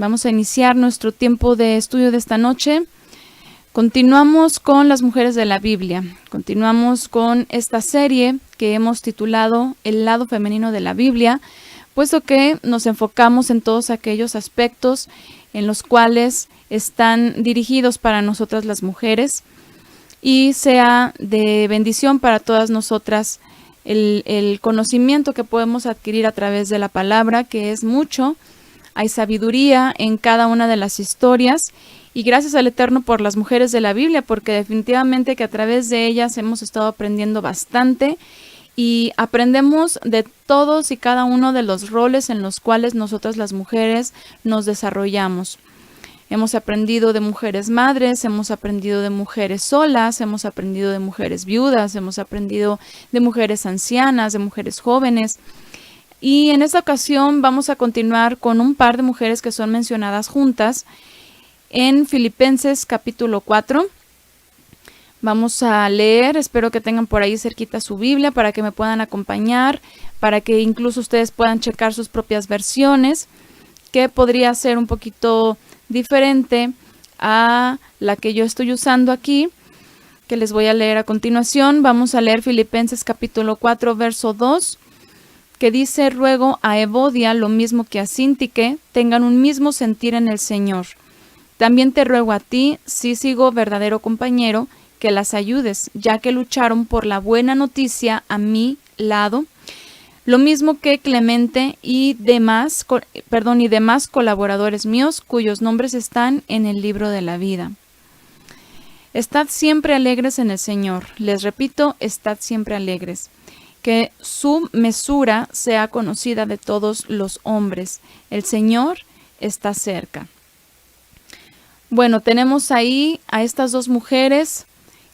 Vamos a iniciar nuestro tiempo de estudio de esta noche. Continuamos con las mujeres de la Biblia. Continuamos con esta serie que hemos titulado El lado femenino de la Biblia, puesto que nos enfocamos en todos aquellos aspectos en los cuales están dirigidos para nosotras las mujeres y sea de bendición para todas nosotras el conocimiento que podemos adquirir a través de la palabra, que es mucho. Hay sabiduría en cada una de las historias y gracias al Eterno por las mujeres de la Biblia, porque definitivamente que a través de ellas hemos estado aprendiendo bastante y aprendemos de todos y cada uno de los roles en los cuales nosotras las mujeres nos desarrollamos. Hemos aprendido de mujeres madres, hemos aprendido de mujeres solas, hemos aprendido de mujeres viudas, hemos aprendido de mujeres ancianas, de mujeres jóvenes. Y en esta ocasión vamos a continuar con un par de mujeres que son mencionadas juntas en Filipenses capítulo 4. Vamos a leer, espero que tengan por ahí cerquita su Biblia para que me puedan acompañar, para que incluso ustedes puedan checar sus propias versiones, que podría ser un poquito diferente a la que yo estoy usando aquí, que les voy a leer a continuación. Vamos a leer Filipenses capítulo 4, verso 2. Que dice: ruego a Evodia lo mismo que a Síntique, tengan un mismo sentir en el Señor. También te ruego a ti, Sísigo, verdadero compañero, que las ayudes, ya que lucharon por la buena noticia a mi lado, lo mismo que Clemente y demás colaboradores míos, cuyos nombres están en el libro de la vida. Estad siempre alegres en el Señor. Les repito, estad siempre alegres. Que su mesura sea conocida de todos los hombres. El Señor está cerca. Bueno, tenemos ahí a estas dos mujeres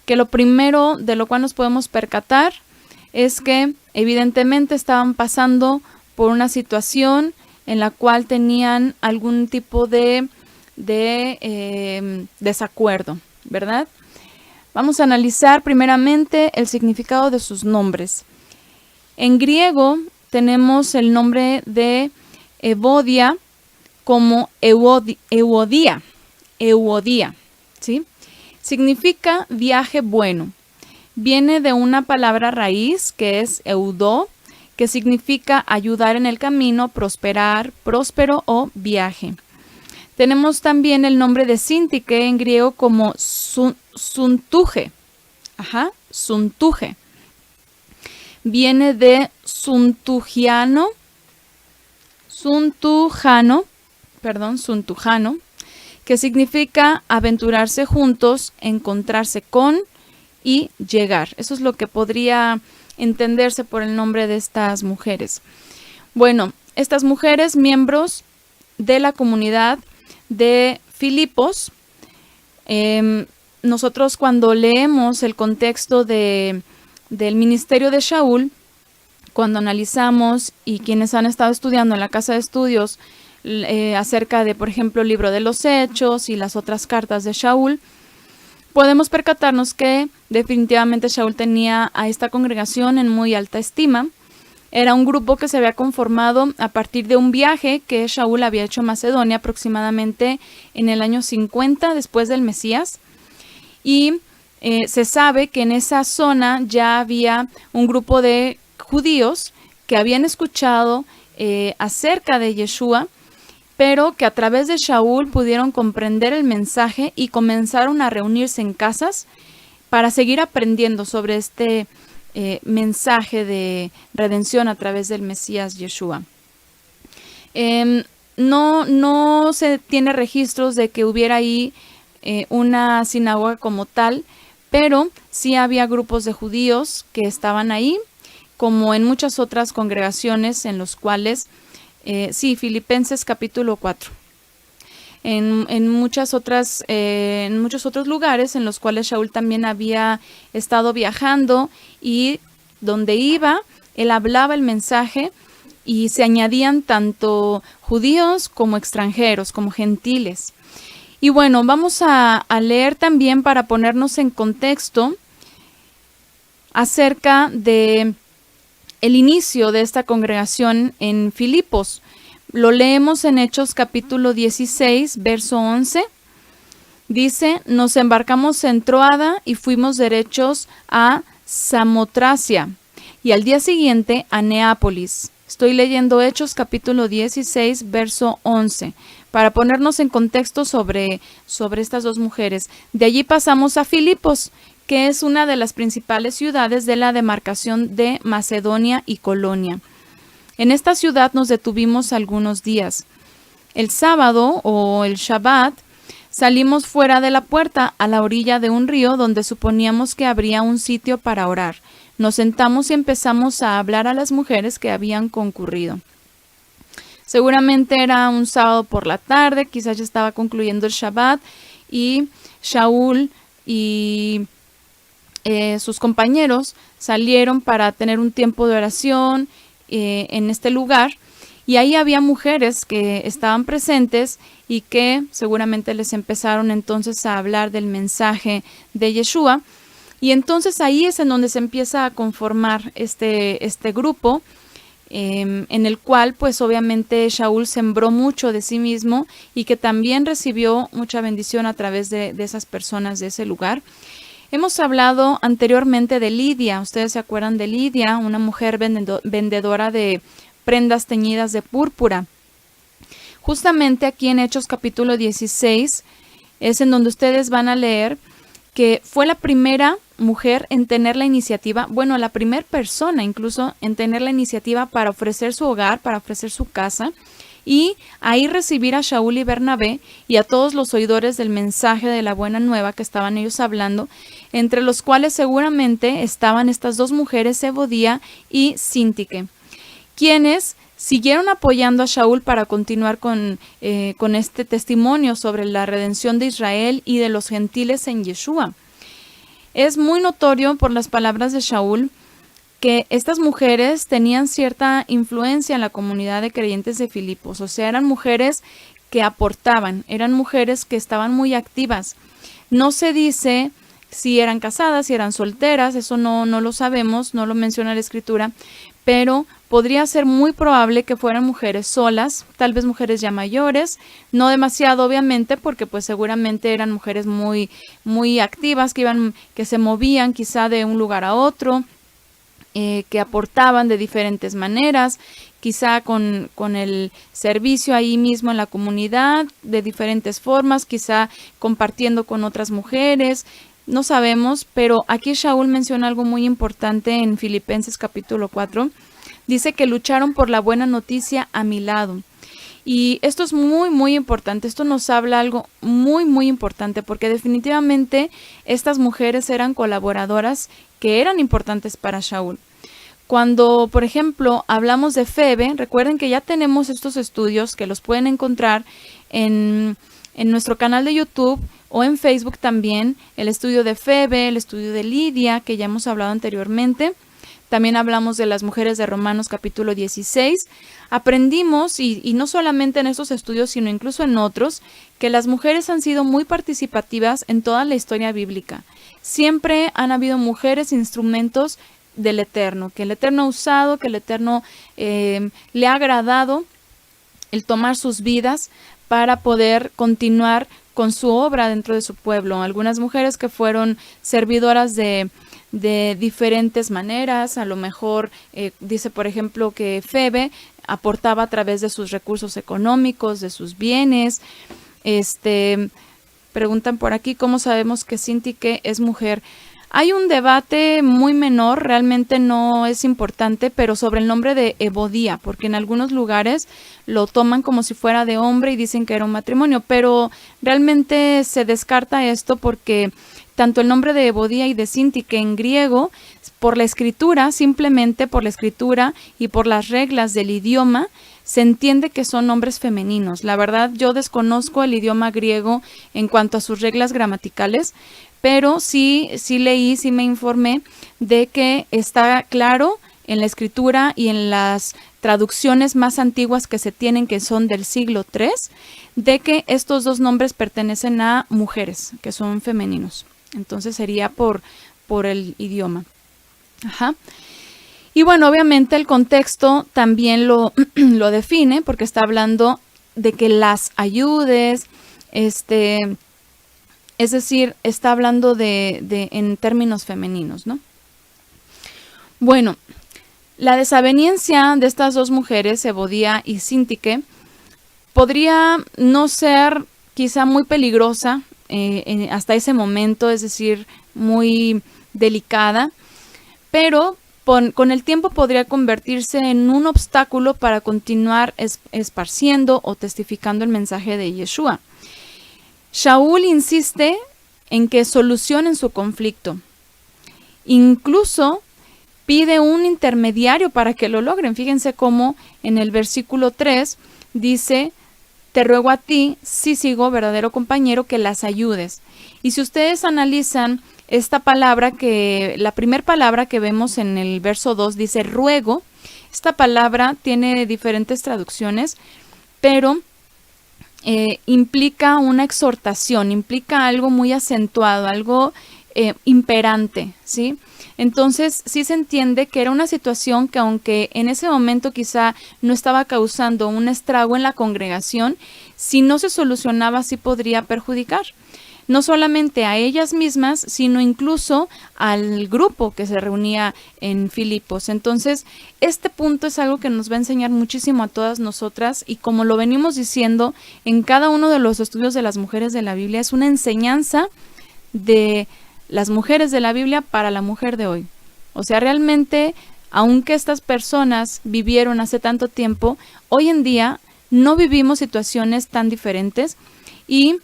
que lo primero de lo cual nos podemos percatar es que evidentemente estaban pasando por una situación en la cual tenían algún tipo de desacuerdo, ¿verdad? Vamos a analizar primeramente el significado de sus nombres. En griego tenemos el nombre de Evodia como Euodia, ¿sí? Significa viaje bueno. Viene de una palabra raíz que es eudó, que significa ayudar en el camino, prosperar, próspero o viaje. Tenemos también el nombre de Síntique en griego como Suntuje. Suntuje. Viene de suntujano, que significa aventurarse juntos, encontrarse con y llegar. Eso es lo que podría entenderse por el nombre de estas mujeres. Bueno, estas mujeres, miembros de la comunidad de Filipos, nosotros cuando leemos el contexto del ministerio de Shaul, cuando analizamos y quienes han estado estudiando en la casa de estudios acerca de, por ejemplo, el libro de los Hechos y las otras cartas de Shaul, podemos percatarnos que definitivamente Shaul tenía a esta congregación en muy alta estima. Era un grupo que se había conformado a partir de un viaje que Shaul había hecho a Macedonia aproximadamente en el año 50 después del Mesías, y se sabe que en esa zona ya había un grupo de judíos que habían escuchado acerca de Yeshua, pero que a través de Shaul pudieron comprender el mensaje y comenzaron a reunirse en casas para seguir aprendiendo sobre este mensaje de redención a través del Mesías Yeshua. No se tiene registros de que hubiera ahí una sinagoga como tal, pero sí había grupos de judíos que estaban ahí, como en muchas otras congregaciones en los cuales, Filipenses capítulo 4. En muchos otros lugares en los cuales Shaul también había estado viajando y donde iba, él hablaba el mensaje y se añadían tanto judíos como extranjeros, como gentiles. Y bueno, vamos a leer también para ponernos en contexto acerca de el inicio de esta congregación en Filipos. Lo leemos en Hechos capítulo 16, verso 11. Dice, nos embarcamos en Troada y fuimos derechos a Samotracia y al día siguiente a Neápolis. Estoy leyendo Hechos capítulo 16, verso 11, para ponernos en contexto sobre estas dos mujeres. De allí pasamos a Filipos, que es una de las principales ciudades de la demarcación de Macedonia y Colonia. En esta ciudad nos detuvimos algunos días. El sábado o el Shabbat salimos fuera de la puerta a la orilla de un río donde suponíamos que habría un sitio para orar. Nos sentamos y empezamos a hablar a las mujeres que habían concurrido. Seguramente era un sábado por la tarde, quizás ya estaba concluyendo el Shabbat y Shaul y sus compañeros salieron para tener un tiempo de oración en este lugar. Y ahí había mujeres que estaban presentes y que seguramente les empezaron entonces a hablar del mensaje de Yeshua. Y entonces ahí es en donde se empieza a conformar este grupo, en el cual pues obviamente Shaul sembró mucho de sí mismo y que también recibió mucha bendición a través de esas personas de ese lugar. Hemos hablado anteriormente de Lidia. Ustedes se acuerdan de Lidia, una mujer vendedora de prendas teñidas de púrpura. Justamente aquí en Hechos capítulo 16 es en donde ustedes van a leer que fue la primera mujer en tener la iniciativa, bueno, la primera persona incluso en tener la iniciativa para ofrecer su hogar, para ofrecer su casa y ahí recibir a Shaul y Bernabé y a todos los oidores del mensaje de la buena nueva que estaban ellos hablando, entre los cuales seguramente estaban estas dos mujeres, Ebodía y Síntique, quienes siguieron apoyando a Shaul para continuar con este testimonio sobre la redención de Israel y de los gentiles en Yeshua. Es muy notorio por las palabras de Shaul que estas mujeres tenían cierta influencia en la comunidad de creyentes de Filipos, o sea, eran mujeres que aportaban, eran mujeres que estaban muy activas. No se dice si eran casadas, si eran solteras, eso no lo sabemos, no lo menciona la escritura, pero podría ser muy probable que fueran mujeres solas, tal vez mujeres ya mayores, no demasiado obviamente, porque pues seguramente eran mujeres muy, muy activas, que se movían quizá de un lugar a otro, que aportaban de diferentes maneras, quizá con el servicio ahí mismo en la comunidad, de diferentes formas, quizá compartiendo con otras mujeres. No sabemos, pero aquí Shaul menciona algo muy importante en Filipenses capítulo 4. Dice que lucharon por la buena noticia a mi lado. Y esto es muy, muy importante. Esto nos habla algo muy, muy importante porque definitivamente estas mujeres eran colaboradoras que eran importantes para Shaul. Cuando, por ejemplo, hablamos de Febe, recuerden que ya tenemos estos estudios que los pueden encontrar en nuestro canal de YouTube o en Facebook también, el estudio de Febe, el estudio de Lidia, que ya hemos hablado anteriormente. También hablamos de las mujeres de Romanos capítulo 16. Aprendimos, y no solamente en estos estudios, sino incluso en otros, que las mujeres han sido muy participativas en toda la historia bíblica. Siempre han habido mujeres instrumentos del Eterno, que el Eterno ha usado, que el Eterno le ha agradado el tomar sus vidas para poder continuar con su obra dentro de su pueblo. Algunas mujeres que fueron servidoras de diferentes maneras, a lo mejor dice por ejemplo que Febe aportaba a través de sus recursos económicos, de sus bienes. Preguntan por aquí cómo sabemos que Síntique es mujer. Hay un debate muy menor, realmente no es importante, pero sobre el nombre de Ebodía, porque en algunos lugares lo toman como si fuera de hombre y dicen que era un matrimonio, pero realmente se descarta esto porque tanto el nombre de Ebodía y de Síntique en griego, por la escritura, simplemente por la escritura y por las reglas del idioma, se entiende que son nombres femeninos. La verdad, yo desconozco el idioma griego en cuanto a sus reglas gramaticales, pero sí leí, sí me informé de que está claro en la escritura y en las traducciones más antiguas que se tienen, que son del siglo III, de que estos dos nombres pertenecen a mujeres, que son femeninos. Entonces sería por el idioma. Ajá. Y bueno, obviamente el contexto también lo define, porque está hablando de que las ayudes, es decir, está hablando de en términos femeninos, ¿no? Bueno, la desaveniencia de estas dos mujeres, Evodia y Síntique, podría no ser quizá muy peligrosa hasta ese momento, es decir, muy delicada, pero con el tiempo podría convertirse en un obstáculo para continuar esparciendo o testificando el mensaje de Yeshua. Shaul insiste en que solucionen su conflicto. Incluso pide un intermediario para que lo logren. Fíjense cómo en el versículo 3 dice: te ruego a ti, Sísigo, verdadero compañero, que las ayudes. Y si ustedes analizan esta palabra, la primera palabra que vemos en el verso 2 dice ruego. Esta palabra tiene diferentes traducciones, pero implica una exhortación, implica algo muy acentuado, algo imperante, ¿sí? Entonces sí se entiende que era una situación que, aunque en ese momento quizá no estaba causando un estrago en la congregación, si no se solucionaba sí podría perjudicar no solamente a ellas mismas, sino incluso al grupo que se reunía en Filipos. Entonces, este punto es algo que nos va a enseñar muchísimo a todas nosotras, y como lo venimos diciendo en cada uno de los estudios de las mujeres de la Biblia, es una enseñanza de las mujeres de la Biblia para la mujer de hoy. O sea, realmente, aunque estas personas vivieron hace tanto tiempo, hoy en día no vivimos situaciones tan diferentes y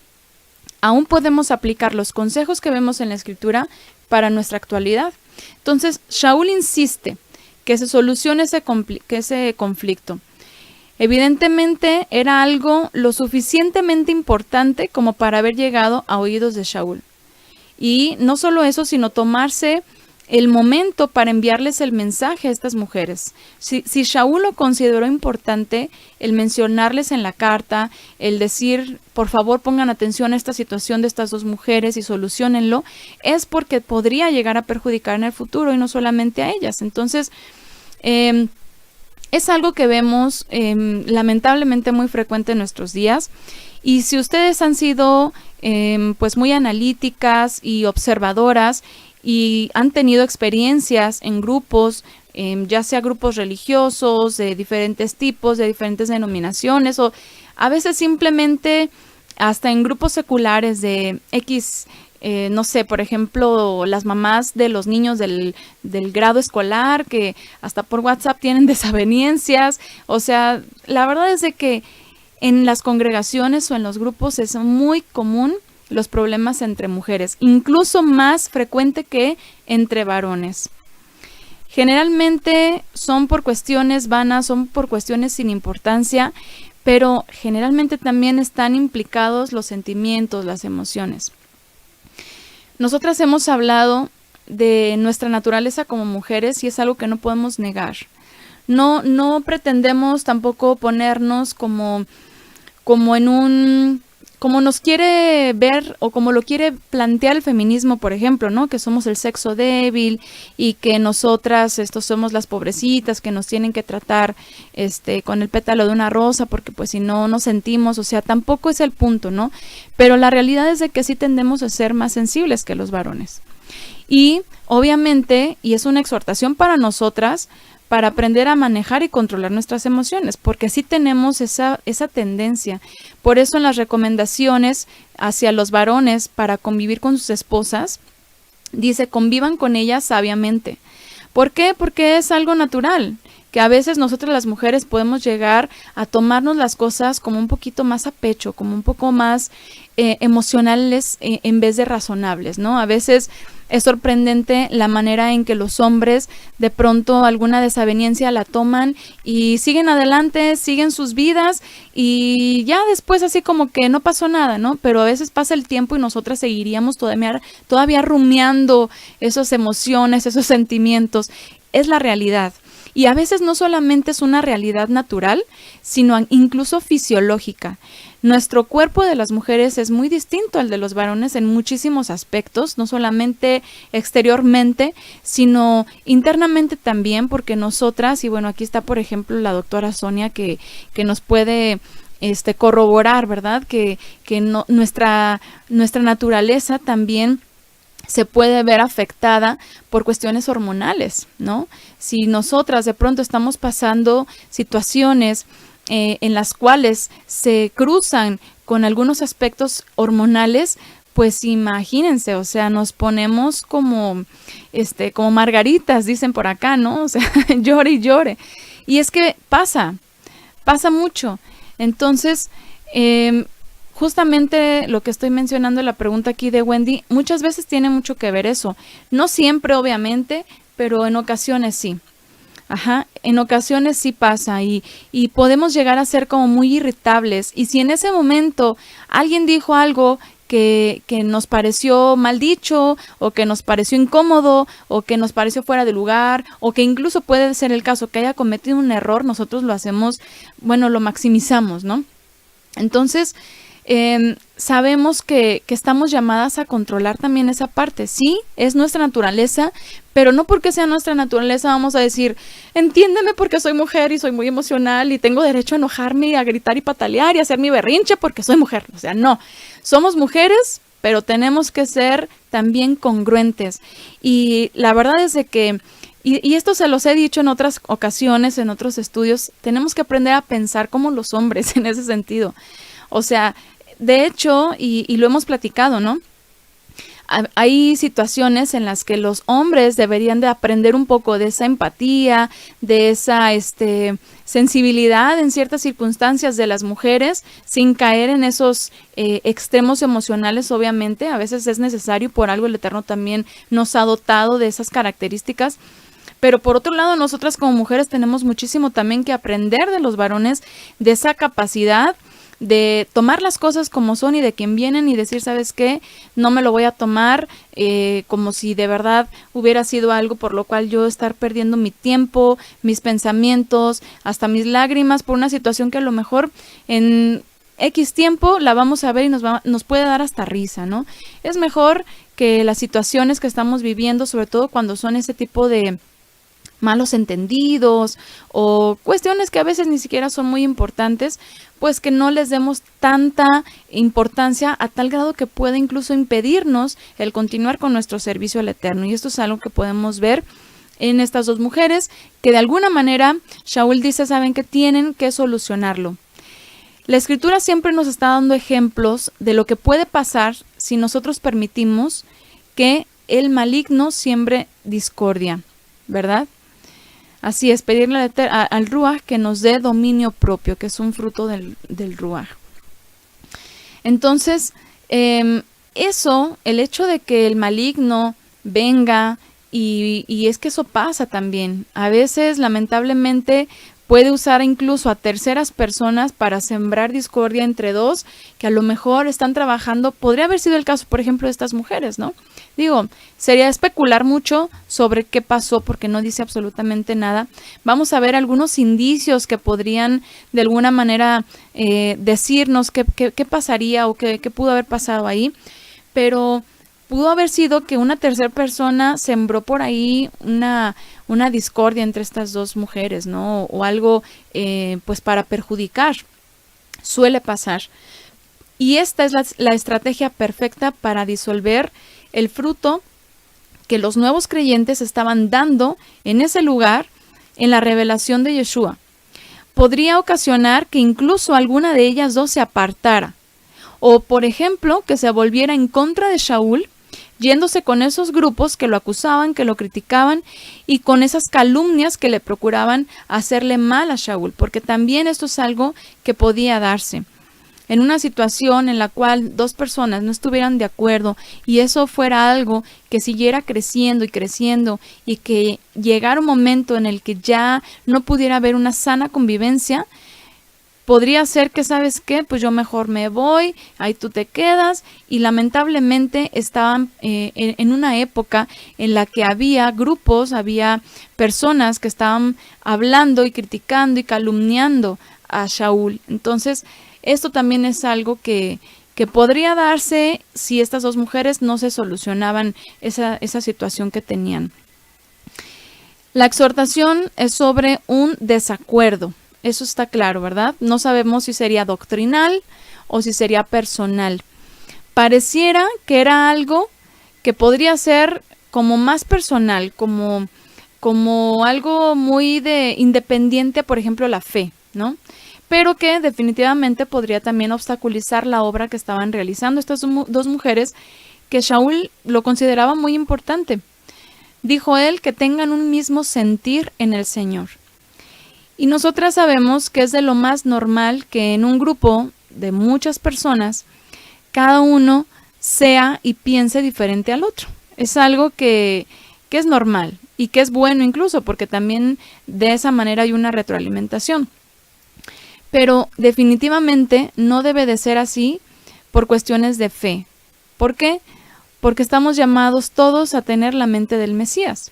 aún podemos aplicar los consejos que vemos en la Escritura para nuestra actualidad. Entonces, Shaul insiste que se solucione ese conflicto. Evidentemente, era algo lo suficientemente importante como para haber llegado a oídos de Shaul. Y no solo eso, sino tomarse el momento para enviarles el mensaje a estas mujeres. Si Shaul lo consideró importante, el mencionarles en la carta, el decir, por favor pongan atención a esta situación de estas dos mujeres y solucionenlo, es porque podría llegar a perjudicar en el futuro y no solamente a ellas. Entonces, es algo que vemos lamentablemente muy frecuente en nuestros días. Y si ustedes han sido pues muy analíticas y observadoras, y han tenido experiencias en grupos, ya sea grupos religiosos de diferentes tipos, de diferentes denominaciones, o a veces simplemente hasta en grupos seculares de X, no sé, por ejemplo, las mamás de los niños del grado escolar, que hasta por WhatsApp tienen desavenencias. O sea, la verdad es de que en las congregaciones o en los grupos es muy común los problemas entre mujeres, incluso más frecuente que entre varones. Generalmente son por cuestiones vanas, son por cuestiones sin importancia, pero generalmente también están implicados los sentimientos, las emociones. Nosotras hemos hablado de nuestra naturaleza como mujeres y es algo que no podemos negar. No pretendemos tampoco ponernos como en un... como nos quiere ver o como lo quiere plantear el feminismo, por ejemplo, ¿no? Que somos el sexo débil y que nosotras somos las pobrecitas que nos tienen que tratar con el pétalo de una rosa porque pues si no nos sentimos, o sea, tampoco es el punto, ¿no? Pero la realidad es de que sí tendemos a ser más sensibles que los varones. Y obviamente, y es una exhortación para nosotras, para aprender a manejar y controlar nuestras emociones, porque sí tenemos esa tendencia. Por eso en las recomendaciones hacia los varones para convivir con sus esposas, dice, convivan con ellas sabiamente. ¿Por qué? Porque es algo natural, que a veces nosotras las mujeres podemos llegar a tomarnos las cosas como un poquito más a pecho, como un poco más emocionales en vez de razonables, ¿no? A veces es sorprendente la manera en que los hombres de pronto alguna desaveniencia la toman y siguen adelante, siguen sus vidas y ya después así como que no pasó nada, ¿no? Pero a veces pasa el tiempo y nosotras seguiríamos todavía rumiando esas emociones, esos sentimientos. Es la realidad. Y a veces no solamente es una realidad natural, sino incluso fisiológica. Nuestro cuerpo de las mujeres es muy distinto al de los varones en muchísimos aspectos, no solamente exteriormente, sino internamente también, porque nosotras, y bueno, aquí está por ejemplo la doctora Sonia que nos puede corroborar, ¿verdad? Que nuestra naturaleza también se puede ver afectada por cuestiones hormonales, ¿no? Si nosotras de pronto estamos pasando situaciones en las cuales se cruzan con algunos aspectos hormonales, pues imagínense, o sea, nos ponemos como margaritas, dicen por acá, ¿no? O sea, llore y llore. Y es que pasa mucho. Entonces, justamente lo que estoy mencionando, la pregunta aquí de Wendy, muchas veces tiene mucho que ver eso. No siempre, obviamente, pero en ocasiones sí. En ocasiones sí pasa y podemos llegar a ser como muy irritables. Y si en ese momento alguien dijo algo que nos pareció mal dicho, o que nos pareció incómodo, o que nos pareció fuera de lugar, o que incluso puede ser el caso que haya cometido un error, nosotros lo hacemos, bueno, lo maximizamos, ¿no? Entonces, sabemos que estamos llamadas a controlar también esa parte. Sí, es nuestra naturaleza, pero no porque sea nuestra naturaleza vamos a decir, entiéndeme porque soy mujer y soy muy emocional y tengo derecho a enojarme y a gritar y patalear y a hacer mi berrinche porque soy mujer. O sea, no, somos mujeres, pero tenemos que ser también congruentes. Y la verdad es de que, y esto se los he dicho en otras ocasiones, en otros estudios, tenemos que aprender a pensar como los hombres en ese sentido. O sea, de hecho, y lo hemos platicado, ¿no? Hay situaciones en las que los hombres deberían de aprender un poco de esa empatía, de esa sensibilidad en ciertas circunstancias de las mujeres, sin caer en esos extremos emocionales, obviamente. A veces es necesario, por algo el Eterno también nos ha dotado de esas características. Pero por otro lado, nosotras como mujeres tenemos muchísimo también que aprender de los varones, de esa capacidad de tomar las cosas como son y de quien vienen y decir, ¿sabes qué? No me lo voy a tomar como si de verdad hubiera sido algo por lo cual yo estar perdiendo mi tiempo, mis pensamientos, hasta mis lágrimas por una situación que a lo mejor en X tiempo la vamos a ver y nos puede dar hasta risa, ¿no? Es mejor que las situaciones que estamos viviendo, sobre todo cuando son ese tipo de malos entendidos o cuestiones que a veces ni siquiera son muy importantes, pues que no les demos tanta importancia a tal grado que puede incluso impedirnos el continuar con nuestro servicio al Eterno. Y esto es algo que podemos ver en estas dos mujeres, que de alguna manera Shaul dice, saben que tienen que solucionarlo. La Escritura siempre nos está dando ejemplos de lo que puede pasar si nosotros permitimos que el maligno siembre discordia, ¿verdad? Así es, pedirle al Ruaj que nos dé dominio propio, que es un fruto del Ruaj. Entonces, el hecho de que el maligno venga, y es que eso pasa también. A veces, lamentablemente, puede usar incluso a terceras personas para sembrar discordia entre dos que a lo mejor están trabajando. Podría haber sido el caso, por ejemplo, de estas mujeres, ¿no? Digo, sería especular mucho sobre qué pasó porque no dice absolutamente nada. Vamos a ver algunos indicios que podrían de alguna manera decirnos qué pasaría o qué pudo haber pasado ahí, pero pudo haber sido que una tercera persona sembró por ahí una discordia entre estas dos mujeres, ¿no? O algo pues para perjudicar. Suele pasar. Y esta es la estrategia perfecta para disolver el fruto que los nuevos creyentes estaban dando en ese lugar en la revelación de Yeshua. Podría ocasionar que incluso alguna de ellas dos se apartara. O, por ejemplo, que se volviera en contra de Shaul, yéndose con esos grupos que lo acusaban, que lo criticaban y con esas calumnias que le procuraban hacerle mal a Shaul, porque también esto es algo que podía darse. En una situación en la cual dos personas no estuvieran de acuerdo y eso fuera algo que siguiera creciendo y creciendo y que llegara un momento en el que ya no pudiera haber una sana convivencia, podría ser que, ¿sabes qué? Pues yo mejor me voy, ahí tú te quedas. Y lamentablemente estaban en una época en la que había grupos, había personas que estaban hablando y criticando y calumniando a Shaul. Entonces, esto también es algo que podría darse si estas dos mujeres no se solucionaban esa situación que tenían. La exhortación es sobre un desacuerdo. Eso está claro, ¿verdad? No sabemos si sería doctrinal o si sería personal. Pareciera que era algo que podría ser como más personal, como algo muy independiente, por ejemplo, la fe, ¿no? Pero que definitivamente podría también obstaculizar la obra que estaban realizando estas dos mujeres, que Shaul lo consideraba muy importante. Dijo él que tengan un mismo sentir en el Señor. Y nosotras sabemos que es de lo más normal que en un grupo de muchas personas, cada uno sea y piense diferente al otro. Es algo que es normal y que es bueno incluso, porque también de esa manera hay una retroalimentación. Pero definitivamente no debe de ser así por cuestiones de fe. ¿Por qué? Porque estamos llamados todos a tener la mente del Mesías,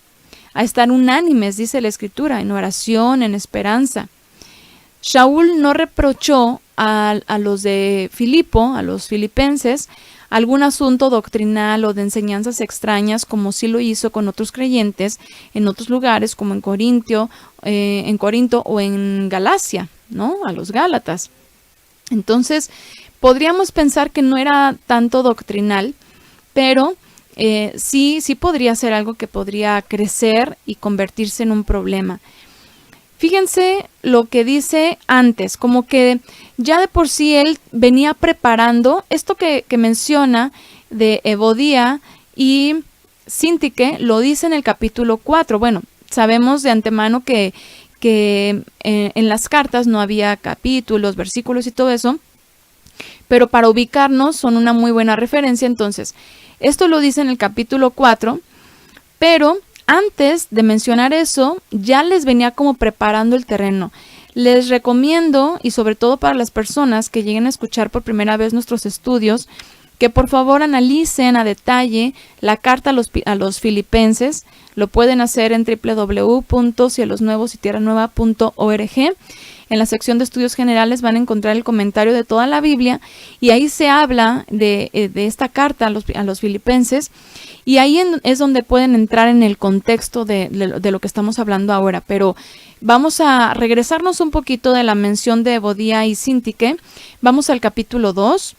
a estar unánimes, dice la Escritura, en oración, en esperanza. Shaul no reprochó a los de Filipo, a los filipenses, algún asunto doctrinal o de enseñanzas extrañas, como sí lo hizo con otros creyentes en otros lugares, como en Corinto o en Galacia, ¿no? A los Gálatas. Entonces, podríamos pensar que no era tanto doctrinal, pero sí podría ser algo que podría crecer y convertirse en un problema. Fíjense lo que dice antes, como que ya de por sí él venía preparando esto que menciona de Evodía y Síntique, lo dice en el capítulo 4. Bueno, sabemos de antemano que en las cartas no había capítulos, versículos y todo eso, pero para ubicarnos son una muy buena referencia. Entonces, esto lo dice en el capítulo 4, pero antes de mencionar eso, ya les venía como preparando el terreno. Les recomiendo, y sobre todo para las personas que lleguen a escuchar por primera vez nuestros estudios, que por favor analicen a detalle la carta a los filipenses. Lo pueden hacer en www.cielosnuevosYtierranueva.org. En la sección de estudios generales van a encontrar el comentario de toda la Biblia y ahí se habla de esta carta a los filipenses, y ahí es donde pueden entrar en el contexto de lo que estamos hablando ahora. Pero vamos a regresarnos un poquito de la mención de Evodía y Síntique. Vamos al capítulo 2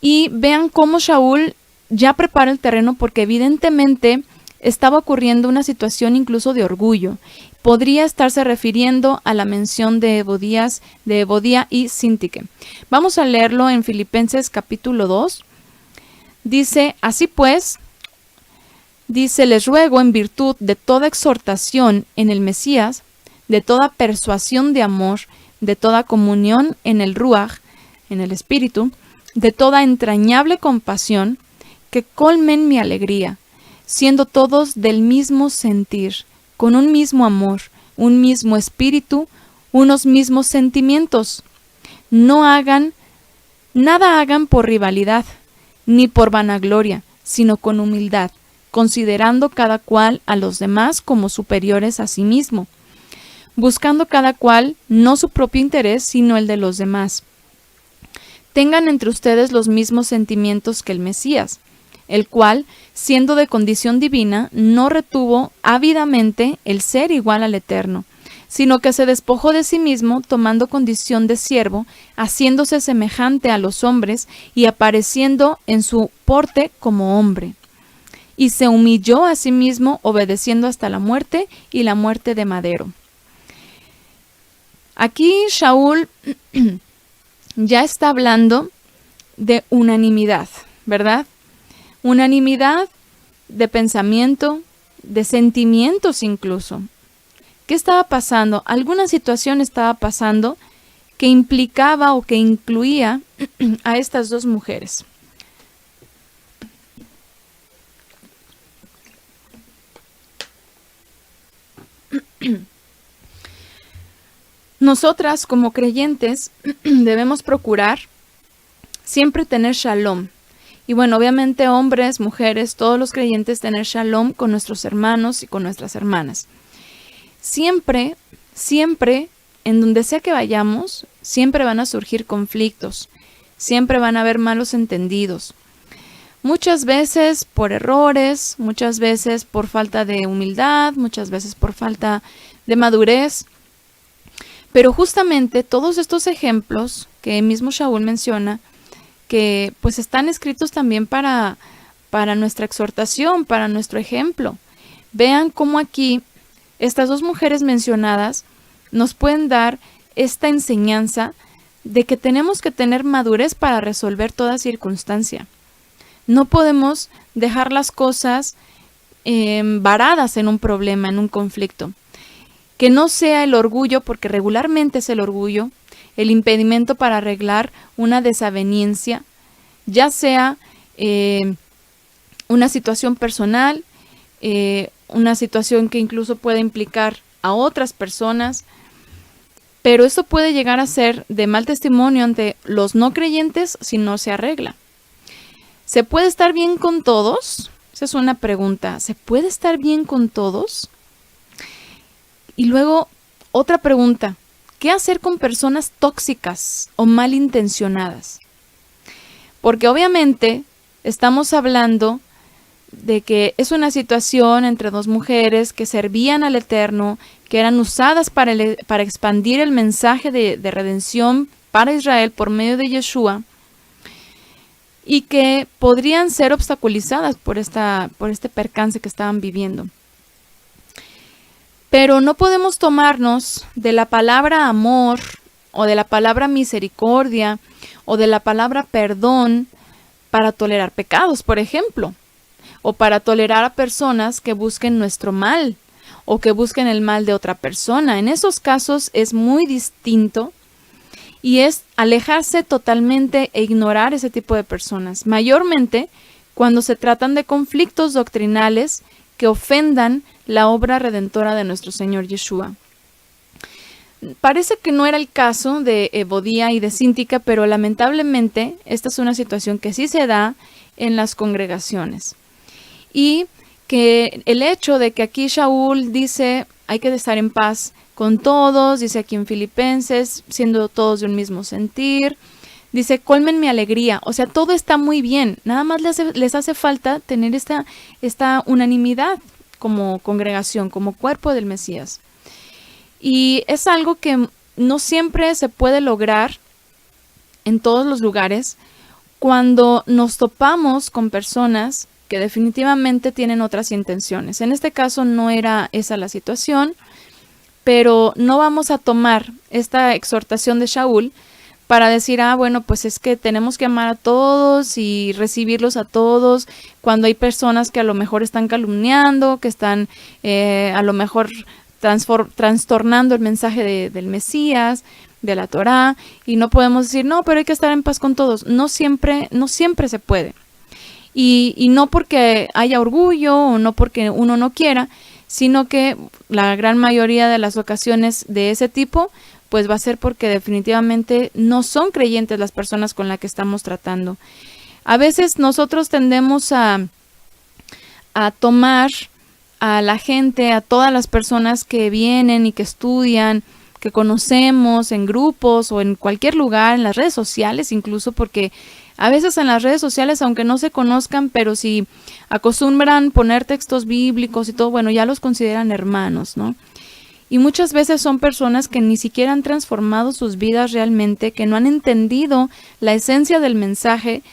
y vean cómo Shaul ya prepara el terreno, porque evidentemente estaba ocurriendo una situación incluso de orgullo. Podría estarse refiriendo a la mención de Evodía y Síntique. Vamos a leerlo en Filipenses capítulo 2. Dice, así pues, dice, les ruego en virtud de toda exhortación en el Mesías, de toda persuasión de amor, de toda comunión en el Ruach, en el Espíritu, de toda entrañable compasión, que colmen mi alegría, siendo todos del mismo sentir, con un mismo amor, un mismo espíritu, unos mismos sentimientos. Nada hagan por rivalidad, ni por vanagloria, sino con humildad, considerando cada cual a los demás como superiores a sí mismo, buscando cada cual no su propio interés, sino el de los demás. Tengan entre ustedes los mismos sentimientos que el Mesías, el cual, siendo de condición divina, no retuvo ávidamente el ser igual al Eterno, sino que se despojó de sí mismo, tomando condición de siervo, haciéndose semejante a los hombres y apareciendo en su porte como hombre. Y se humilló a sí mismo, obedeciendo hasta la muerte y la muerte de madero. Aquí Shaul ya está hablando de unanimidad, ¿verdad? Unanimidad de pensamiento, de sentimientos incluso. ¿Qué estaba pasando? Alguna situación estaba pasando que implicaba o que incluía a estas dos mujeres. Nosotras como creyentes debemos procurar siempre tener shalom. Y bueno, obviamente hombres, mujeres, todos los creyentes tener shalom con nuestros hermanos y con nuestras hermanas. Siempre, siempre, en donde sea que vayamos, siempre van a surgir conflictos, siempre van a haber malos entendidos. Muchas veces por errores, muchas veces por falta de humildad, muchas veces por falta de madurez. Pero justamente todos estos ejemplos que mismo Shaul menciona, que pues están escritos también para nuestra exhortación, para nuestro ejemplo. Vean cómo aquí estas dos mujeres mencionadas nos pueden dar esta enseñanza de que tenemos que tener madurez para resolver toda circunstancia. No podemos dejar las cosas varadas en un problema, en un conflicto. Que no sea el orgullo, porque regularmente es el orgullo, el impedimento para arreglar una desaveniencia, ya sea una situación personal, una situación que incluso puede implicar a otras personas, pero esto puede llegar a ser de mal testimonio ante los no creyentes si no se arregla. ¿Se puede estar bien con todos? Esa es una pregunta. ¿Se puede estar bien con todos? Y luego, otra pregunta. ¿Qué hacer con personas tóxicas o malintencionadas? Porque obviamente estamos hablando de que es una situación entre dos mujeres que servían al Eterno, que eran usadas para expandir el mensaje de redención para Israel por medio de Yeshua, y que podrían ser obstaculizadas por este percance que estaban viviendo. Pero no podemos tomarnos de la palabra amor, o de la palabra misericordia, o de la palabra perdón para tolerar pecados, por ejemplo, o para tolerar a personas que busquen nuestro mal, o que busquen el mal de otra persona. En esos casos es muy distinto, y es alejarse totalmente e ignorar ese tipo de personas, mayormente cuando se tratan de conflictos doctrinales que ofendan la obra redentora de nuestro Señor Yeshua. Parece que no era el caso de Ebodía y de Síntica, pero lamentablemente esta es una situación que sí se da en las congregaciones. Y que el hecho de que aquí Shaul dice hay que estar en paz con todos, dice aquí en Filipenses, siendo todos de un mismo sentir, dice colmen mi alegría, o sea, todo está muy bien, nada más les hace falta tener esta unanimidad como congregación, como cuerpo del Mesías. Y es algo que no siempre se puede lograr en todos los lugares cuando nos topamos con personas que definitivamente tienen otras intenciones. En este caso no era esa la situación, pero no vamos a tomar esta exhortación de Shaul para decir, bueno, pues es que tenemos que amar a todos y recibirlos a todos, cuando hay personas que a lo mejor están calumniando, que están a lo mejor trastornando el mensaje del Mesías, de la Torá, y no podemos decir, no, pero hay que estar en paz con todos. No siempre se puede. Y no porque haya orgullo o no porque uno no quiera, sino que la gran mayoría de las ocasiones de ese tipo, pues va a ser porque definitivamente no son creyentes las personas con las que estamos tratando. A veces nosotros tendemos a tomar a la gente, a todas las personas que vienen y que estudian, que conocemos en grupos o en cualquier lugar, en las redes sociales incluso, porque a veces en las redes sociales, aunque no se conozcan, pero si acostumbran poner textos bíblicos y todo, bueno, ya los consideran hermanos, ¿no? Y muchas veces son personas que ni siquiera han transformado sus vidas realmente, que no han entendido la esencia del mensaje,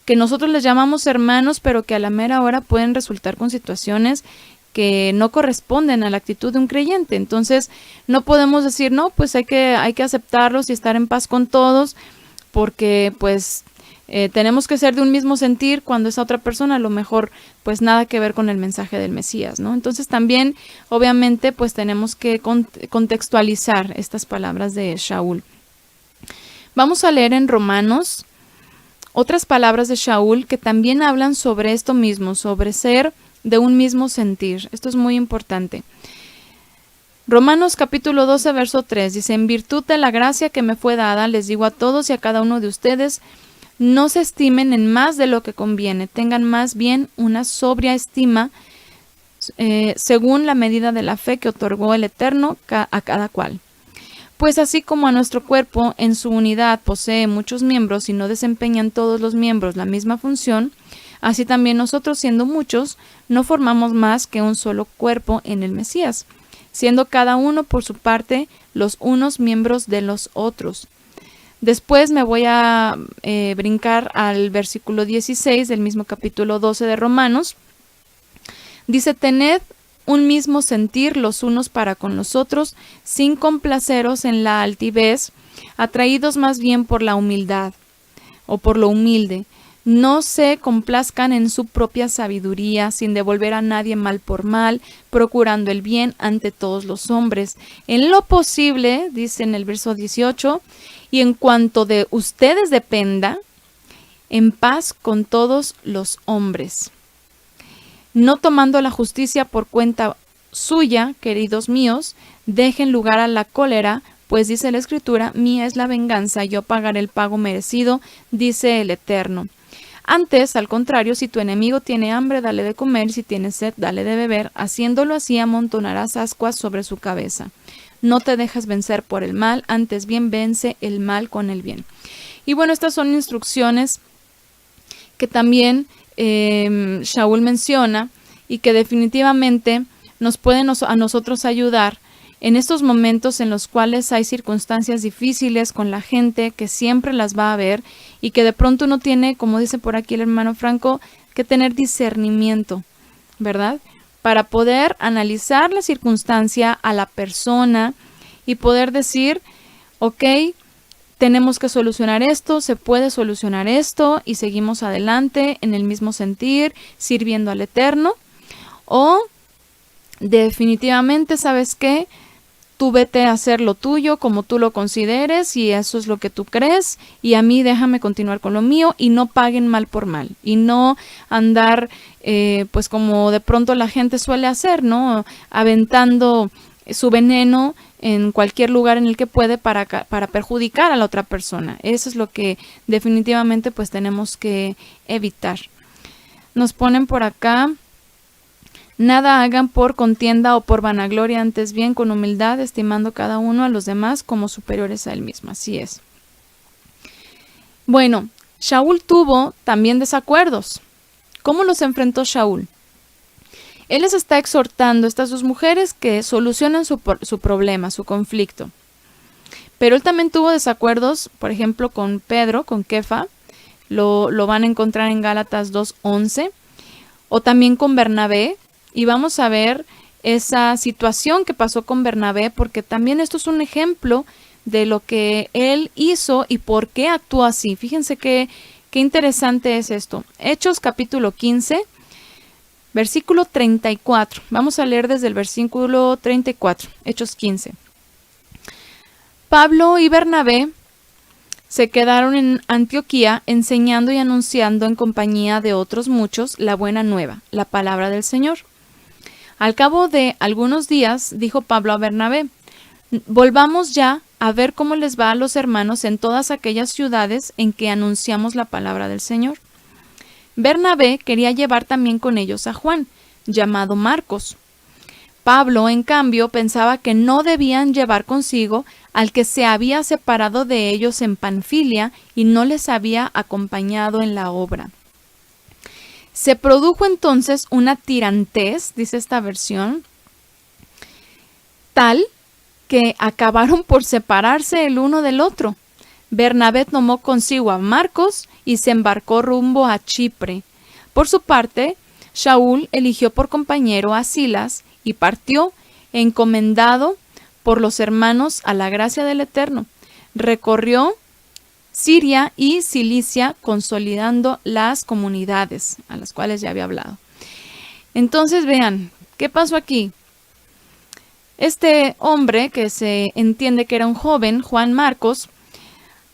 que nosotros les llamamos hermanos, pero que a la mera hora pueden resultar con situaciones que no corresponden a la actitud de un creyente. Entonces, no podemos decir, no, pues hay que aceptarlos y estar en paz con todos, porque pues tenemos que ser de un mismo sentir cuando esa otra persona a lo mejor pues nada que ver con el mensaje del Mesías, ¿no? Entonces también obviamente pues tenemos que contextualizar estas palabras de Shaul. Vamos a leer en Romanos otras palabras de Shaul que también hablan sobre esto mismo, sobre ser de un mismo sentir. Esto es muy importante. Romanos capítulo 12, verso 3 dice: en virtud de la gracia que me fue dada, les digo a todos y a cada uno de ustedes, no se estimen en más de lo que conviene, tengan más bien una sobria estima según la medida de la fe que otorgó el Eterno a cada cual. Pues así como a nuestro cuerpo en su unidad posee muchos miembros y no desempeñan todos los miembros la misma función, así también nosotros, siendo muchos, no formamos más que un solo cuerpo en el Mesías, siendo cada uno por su parte los unos miembros de los otros. Después me voy a brincar al versículo 16 del mismo capítulo 12 de Romanos. Dice: tened un mismo sentir los unos para con los otros, sin complaceros en la altivez, atraídos más bien por la humildad o por lo humilde. No se complazcan en su propia sabiduría, sin devolver a nadie mal por mal, procurando el bien ante todos los hombres. En lo posible, dice en el verso 18, y en cuanto de ustedes dependa, en paz con todos los hombres. No tomando la justicia por cuenta suya, queridos míos, dejen lugar a la cólera, pues dice la Escritura: mía es la venganza, yo pagaré el pago merecido, dice el Eterno. Antes, al contrario, si tu enemigo tiene hambre, dale de comer, si tiene sed, dale de beber. Haciéndolo así, amontonarás ascuas sobre su cabeza. No te dejes vencer por el mal, antes bien vence el mal con el bien. Y bueno, estas son instrucciones que también Shaul menciona y que definitivamente nos pueden a nosotros ayudar en estos momentos en los cuales hay circunstancias difíciles con la gente, que siempre las va a haber y que de pronto uno tiene, como dice por aquí el hermano Franco, que tener discernimiento, ¿verdad? Para poder analizar la circunstancia, a la persona, y poder decir: ok, tenemos que solucionar esto, se puede solucionar esto, y seguimos adelante en el mismo sentir, sirviendo al Eterno. O definitivamente, ¿sabes qué? Tú vete a hacer lo tuyo como tú lo consideres y eso es lo que tú crees, y a mí déjame continuar con lo mío, y no paguen mal por mal, y no andar pues como de pronto la gente suele hacer, ¿no? Aventando su veneno en cualquier lugar en el que puede para perjudicar a la otra persona. Eso es lo que definitivamente pues tenemos que evitar. Nos ponen por acá: nada hagan por contienda o por vanagloria, antes bien con humildad, estimando cada uno a los demás como superiores a él mismo. Así es. Bueno, Shaul tuvo también desacuerdos. ¿Cómo los enfrentó Shaul? Él les está exhortando a estas dos mujeres que solucionen su problema, su conflicto. Pero él también tuvo desacuerdos, por ejemplo, con Pedro, con Kefa. Lo van a encontrar en Gálatas 2:11. O también con Bernabé. Y vamos a ver esa situación que pasó con Bernabé, porque también esto es un ejemplo de lo que él hizo y por qué actuó así. Fíjense qué interesante es esto. Hechos capítulo 15, versículo 34. Vamos a leer desde el versículo 34, Hechos 15. Pablo y Bernabé se quedaron en Antioquía enseñando y anunciando en compañía de otros muchos la buena nueva, la palabra del Señor. Al cabo de algunos días, dijo Pablo a Bernabé: volvamos ya a ver cómo les va a los hermanos en todas aquellas ciudades en que anunciamos la palabra del Señor. Bernabé quería llevar también con ellos a Juan, llamado Marcos. Pablo, en cambio, pensaba que no debían llevar consigo al que se había separado de ellos en Panfilia y no les había acompañado en la obra. Se produjo entonces una tirantez, dice esta versión, tal que acabaron por separarse el uno del otro. Bernabé tomó consigo a Marcos y se embarcó rumbo a Chipre. Por su parte, Shaul eligió por compañero a Silas y partió, encomendado por los hermanos a la gracia del Eterno. Recorrió Siria y Cilicia, consolidando las comunidades a las cuales ya había hablado. Entonces vean, ¿qué pasó aquí? Este hombre, que se entiende que era un joven, Juan Marcos,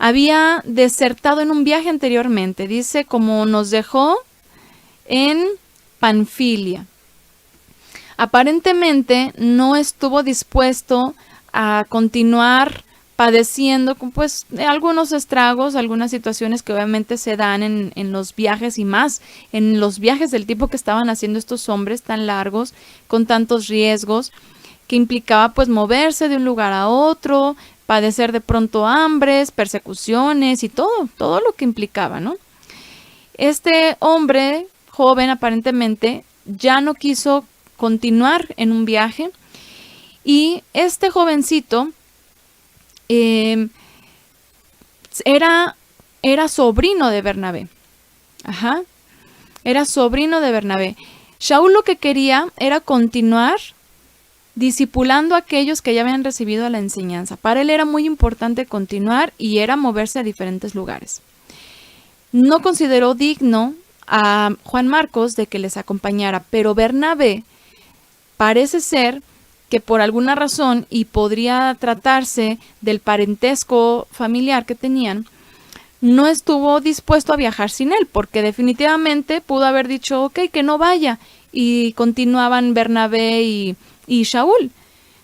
había desertado en un viaje anteriormente, dice, como nos dejó en Panfilia. aparentemente no estuvo dispuesto a continuar padeciendo pues algunos estragos, algunas situaciones que obviamente se dan en los viajes y más en los viajes del tipo que estaban haciendo estos hombres tan largos, con tantos riesgos, que implicaba pues moverse de un lugar a otro, padecer de pronto hambres, persecuciones y todo lo que implicaba, ¿no? Este hombre joven aparentemente ya no quiso continuar en un viaje y este jovencito era sobrino de Bernabé. Ajá. Era sobrino de Bernabé. Shaul lo que quería era continuar discipulando a aquellos que ya habían recibido la enseñanza. Para él era muy importante continuar y era moverse a diferentes lugares. No consideró digno a Juan Marcos de que les acompañara, pero Bernabé parece ser que por alguna razón, y podría tratarse del parentesco familiar que tenían, no estuvo dispuesto a viajar sin él, porque definitivamente pudo haber dicho, ok, que no vaya, y continuaban Bernabé y Shaul,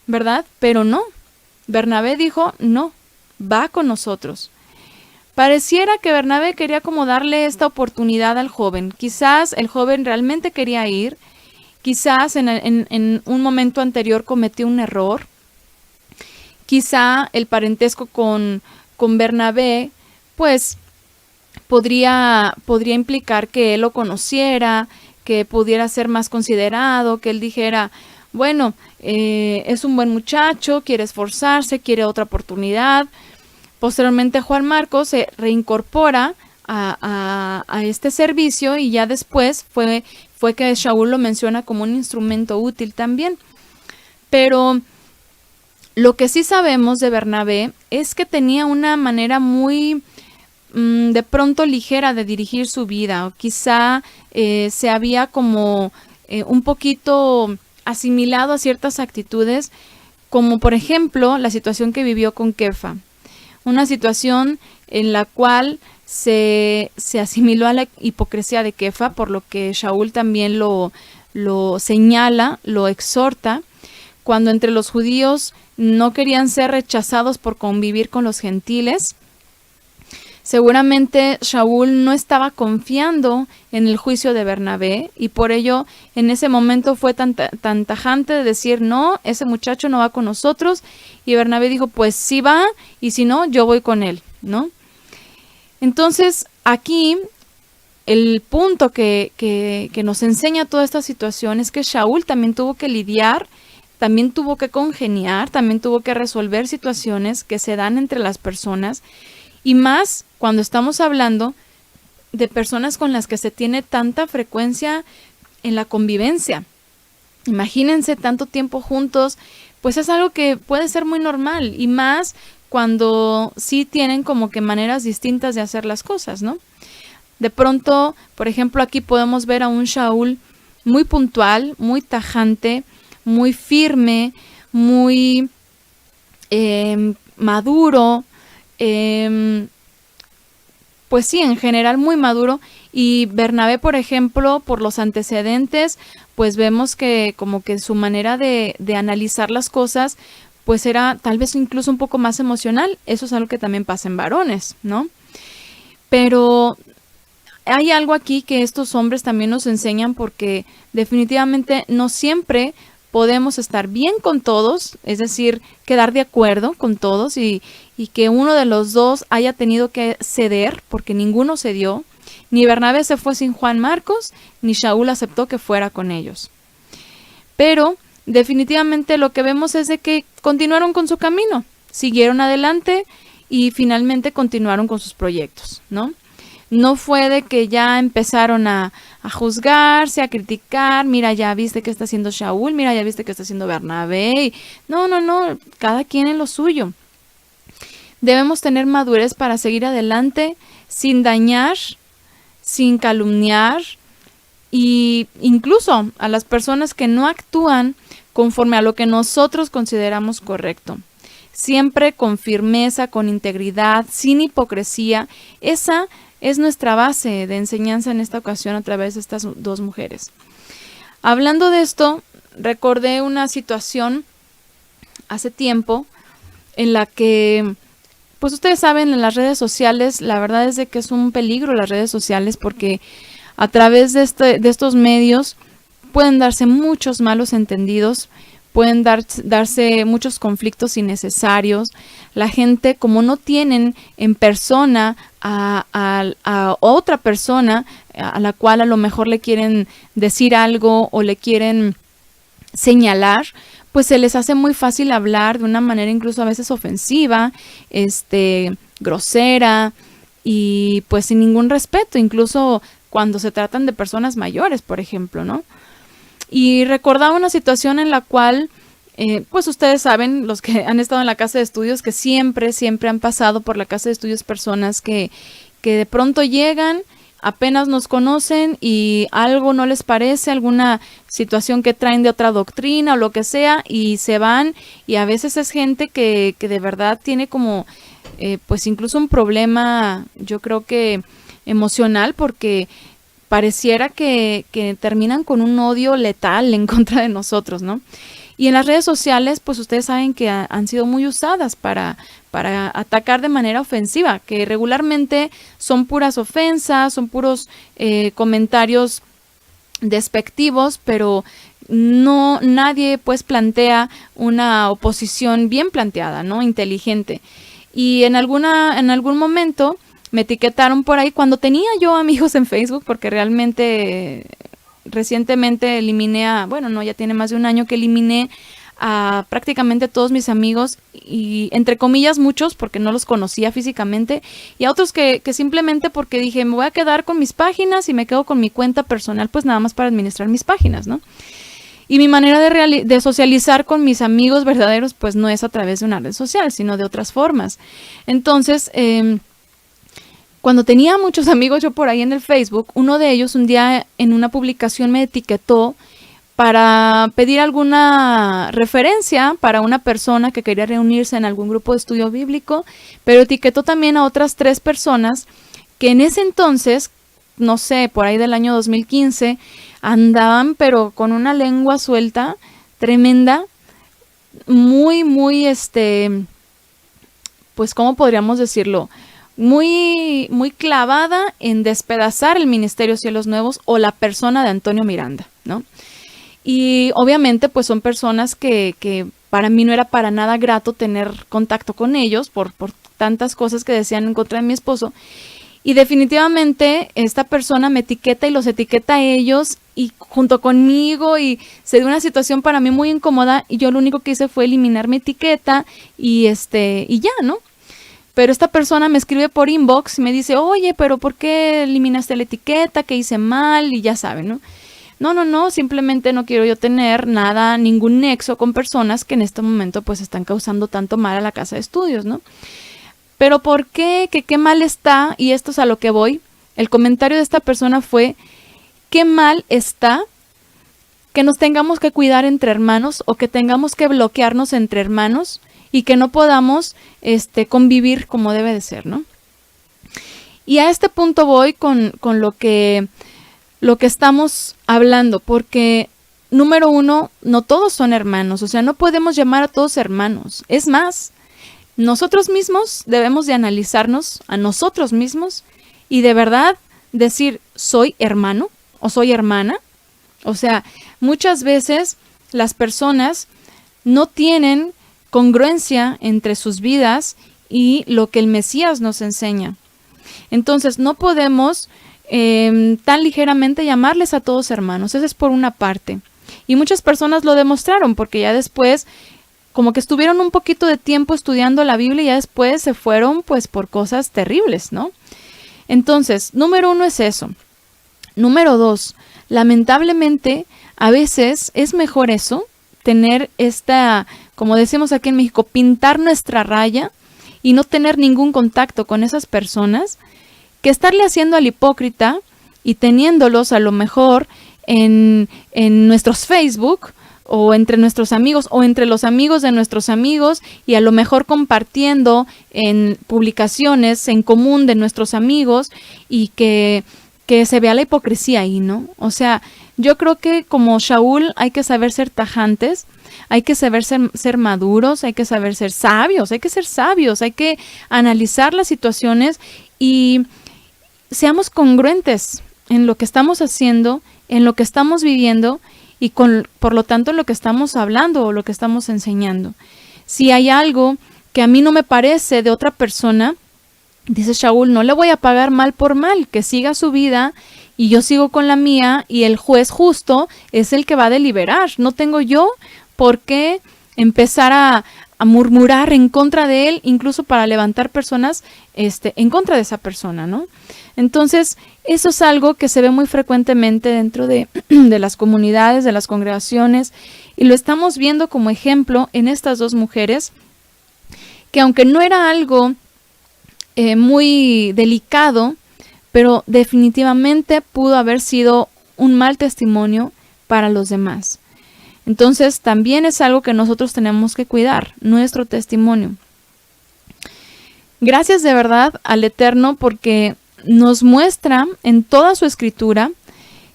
¿verdad? Pero no, Bernabé dijo, no, va con nosotros. Pareciera que Bernabé quería como darle esta oportunidad al joven. Quizás el joven realmente quería ir, quizás en un momento anterior cometió un error, quizá el parentesco con Bernabé, pues podría implicar que él lo conociera, que pudiera ser más considerado, que él dijera, bueno, es un buen muchacho, quiere esforzarse, quiere otra oportunidad. Posteriormente Juan Marcos se reincorpora a este servicio y ya después fue que Shaul lo menciona como un instrumento útil también. Pero lo que sí sabemos de Bernabé es que tenía una manera muy de pronto ligera de dirigir su vida, o quizá se había como un poquito asimilado a ciertas actitudes, como por ejemplo la situación que vivió con Kefa, una situación en la cual se asimiló a la hipocresía de Kefa, por lo que Shaul también lo señala, lo exhorta, cuando entre los judíos no querían ser rechazados por convivir con los gentiles. Seguramente Shaul no estaba confiando en el juicio de Bernabé y por ello en ese momento fue tan tajante de decir, no, ese muchacho no va con nosotros, y Bernabé dijo, pues sí va, y si no, yo voy con él, ¿no? Entonces aquí el punto que nos enseña toda esta situación es que Shaul también tuvo que lidiar, también tuvo que congeniar, también tuvo que resolver situaciones que se dan entre las personas, y más cuando estamos hablando de personas con las que se tiene tanta frecuencia en la convivencia. Imagínense tanto tiempo juntos, pues es algo que puede ser muy normal, y más cuando sí tienen como que maneras distintas de hacer las cosas, ¿no? De pronto, por ejemplo, aquí podemos ver a un Shaul muy puntual, muy tajante, muy firme, muy maduro, pues sí, en general muy maduro. Y Bernabé, por ejemplo, por los antecedentes, pues vemos que como que su manera de analizar las cosas, pues era tal vez incluso un poco más emocional. Eso es algo que también pasa en varones, ¿no? Pero hay algo aquí que estos hombres también nos enseñan, porque definitivamente no siempre podemos estar bien con todos, es decir, quedar de acuerdo con todos y que uno de los dos haya tenido que ceder, porque ninguno cedió. Ni Bernabé se fue sin Juan Marcos, ni Shaul aceptó que fuera con ellos. Pero definitivamente lo que vemos es de que continuaron con su camino, siguieron adelante y finalmente continuaron con sus proyectos, ¿no? No fue de que ya empezaron a juzgarse, a criticar, mira, ya viste que está haciendo Shaul, mira, ya viste que está haciendo Bernabé. No, cada quien en lo suyo. Debemos tener madurez para seguir adelante sin dañar, sin calumniar, y incluso a las personas que no actúan conforme a lo que nosotros consideramos correcto. Siempre con firmeza, con integridad, sin hipocresía. Esa es nuestra base de enseñanza en esta ocasión a través de estas dos mujeres. Hablando de esto, recordé una situación hace tiempo en la que, pues ustedes saben, en las redes sociales, la verdad es de que es un peligro las redes sociales, porque a través de estos medios pueden darse muchos malos entendidos, pueden darse muchos conflictos innecesarios. La gente, como no tienen en persona a otra persona a la cual a lo mejor le quieren decir algo o le quieren señalar, pues se les hace muy fácil hablar de una manera incluso a veces ofensiva, grosera y pues sin ningún respeto, incluso cuando se tratan de personas mayores, por ejemplo, ¿no? Y recordaba una situación en la cual, pues ustedes saben, los que han estado en la casa de estudios, que siempre han pasado por la casa de estudios personas que de pronto llegan, apenas nos conocen y algo no les parece, alguna situación que traen de otra doctrina o lo que sea, y se van, y a veces es gente que de verdad tiene como, pues incluso un problema, yo creo que emocional, porque pareciera que terminan con un odio letal en contra de nosotros, ¿no? Y en las redes sociales, pues ustedes saben que han sido muy usadas para atacar de manera ofensiva, que regularmente son puras ofensas, son puros comentarios despectivos, pero nadie pues plantea una oposición bien planteada, ¿no? Inteligente. Y en algún momento me etiquetaron por ahí cuando tenía yo amigos en Facebook, porque realmente recientemente eliminé ya tiene más de un año que eliminé a prácticamente todos mis amigos, y entre comillas muchos porque no los conocía físicamente, y a otros que simplemente porque dije me voy a quedar con mis páginas y me quedo con mi cuenta personal pues nada más para administrar mis páginas, ¿no? Y mi manera de socializar con mis amigos verdaderos pues no es a través de una red social, sino de otras formas. Entonces, cuando tenía muchos amigos yo por ahí en el Facebook, uno de ellos un día en una publicación me etiquetó para pedir alguna referencia para una persona que quería reunirse en algún grupo de estudio bíblico, pero etiquetó también a otras 3 personas que en ese entonces, no sé, por ahí del año 2015, andaban pero con una lengua suelta tremenda, muy, pues, ¿cómo podríamos decirlo? Muy, muy clavada en despedazar el Ministerio Cielos Nuevos o la persona de Antonio Miranda, ¿no? Y obviamente pues son personas que para mí no era para nada grato tener contacto con ellos por tantas cosas que decían en contra de mi esposo. Y definitivamente esta persona me etiqueta y los etiqueta a ellos y junto conmigo, y se dio una situación para mí muy incómoda, y yo lo único que hice fue eliminar mi etiqueta y ya, ¿no? Pero esta persona me escribe por inbox y me dice, oye, pero ¿por qué eliminaste la etiqueta? ¿Qué hice mal? Y ya saben, ¿no? No, simplemente no quiero yo tener ningún nexo con personas que en este momento pues están causando tanto mal a la casa de estudios, ¿no? Pero ¿por qué? ¿Qué mal está? Y esto es a lo que voy. El comentario de esta persona fue, ¿qué mal está que nos tengamos que cuidar entre hermanos o que tengamos que bloquearnos entre hermanos y que no podamos convivir como debe de ser, ¿no? Y a este punto voy con lo que estamos hablando, porque número 1, no todos son hermanos, o sea, no podemos llamar a todos hermanos. Es más, nosotros mismos debemos de analizarnos a nosotros mismos y de verdad decir, ¿soy hermano o soy hermana? O sea, muchas veces las personas no tienen congruencia entre sus vidas y lo que el Mesías nos enseña. Entonces, no podemos tan ligeramente llamarles a todos hermanos. Eso es por una parte. Y muchas personas lo demostraron, porque ya después, como que estuvieron un poquito de tiempo estudiando la Biblia y ya después se fueron pues por cosas terribles, ¿no? Entonces, número 1 es eso. Número 2, lamentablemente, a veces es mejor eso, tener como decimos aquí en México, pintar nuestra raya y no tener ningún contacto con esas personas, que estarle haciendo al hipócrita y teniéndolos a lo mejor en nuestros Facebook o entre nuestros amigos o entre los amigos de nuestros amigos, y a lo mejor compartiendo en publicaciones en común de nuestros amigos, y que se vea la hipocresía ahí, ¿no? O sea, Yo creo que como Shaul hay que saber ser tajantes, hay que saber ser maduros, hay que saber ser sabios, hay que analizar las situaciones y seamos congruentes en lo que estamos haciendo, en lo que estamos viviendo y por lo tanto en lo que estamos hablando o lo que estamos enseñando. Si hay algo que a mí no me parece de otra persona, dice Shaul, no le voy a pagar mal por mal, que siga su vida y yo sigo con la mía y el juez justo es el que va a deliberar. No tengo yo por qué empezar a murmurar en contra de él, incluso para levantar personas en contra de esa persona, ¿no? Entonces, eso es algo que se ve muy frecuentemente dentro de las comunidades, de las congregaciones, y lo estamos viendo como ejemplo en estas dos mujeres, que aunque no era algo muy delicado, pero definitivamente pudo haber sido un mal testimonio para los demás. Entonces, también es algo que nosotros tenemos que cuidar, nuestro testimonio. Gracias de verdad al Eterno porque nos muestra en toda su escritura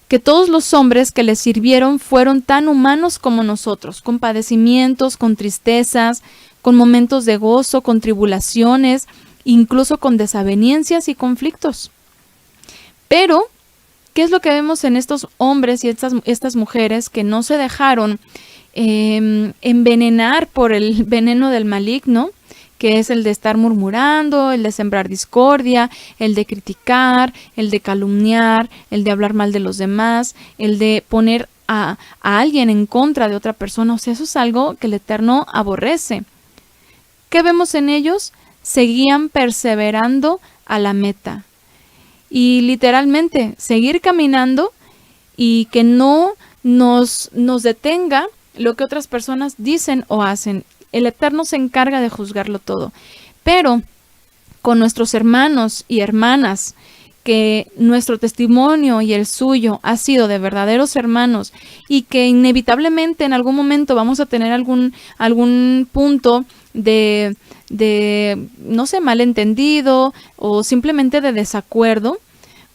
que todos los hombres que le sirvieron fueron tan humanos como nosotros, con padecimientos, con tristezas, con momentos de gozo, con tribulaciones, incluso con desavenencias y conflictos. Pero, ¿qué es lo que vemos en estos hombres y estas mujeres que no se dejaron envenenar por el veneno del maligno, que es el de estar murmurando, el de sembrar discordia, el de criticar, el de calumniar, el de hablar mal de los demás, el de poner a alguien en contra de otra persona? O sea, eso es algo que el Eterno aborrece. ¿Qué vemos en ellos? Seguían perseverando a la meta. Y literalmente, seguir caminando y que no nos detenga lo que otras personas dicen o hacen. El Eterno se encarga de juzgarlo todo. Pero con nuestros hermanos y hermanas, que nuestro testimonio y el suyo ha sido de verdaderos hermanos y que inevitablemente en algún momento vamos a tener algún punto de no sé, malentendido o simplemente de desacuerdo,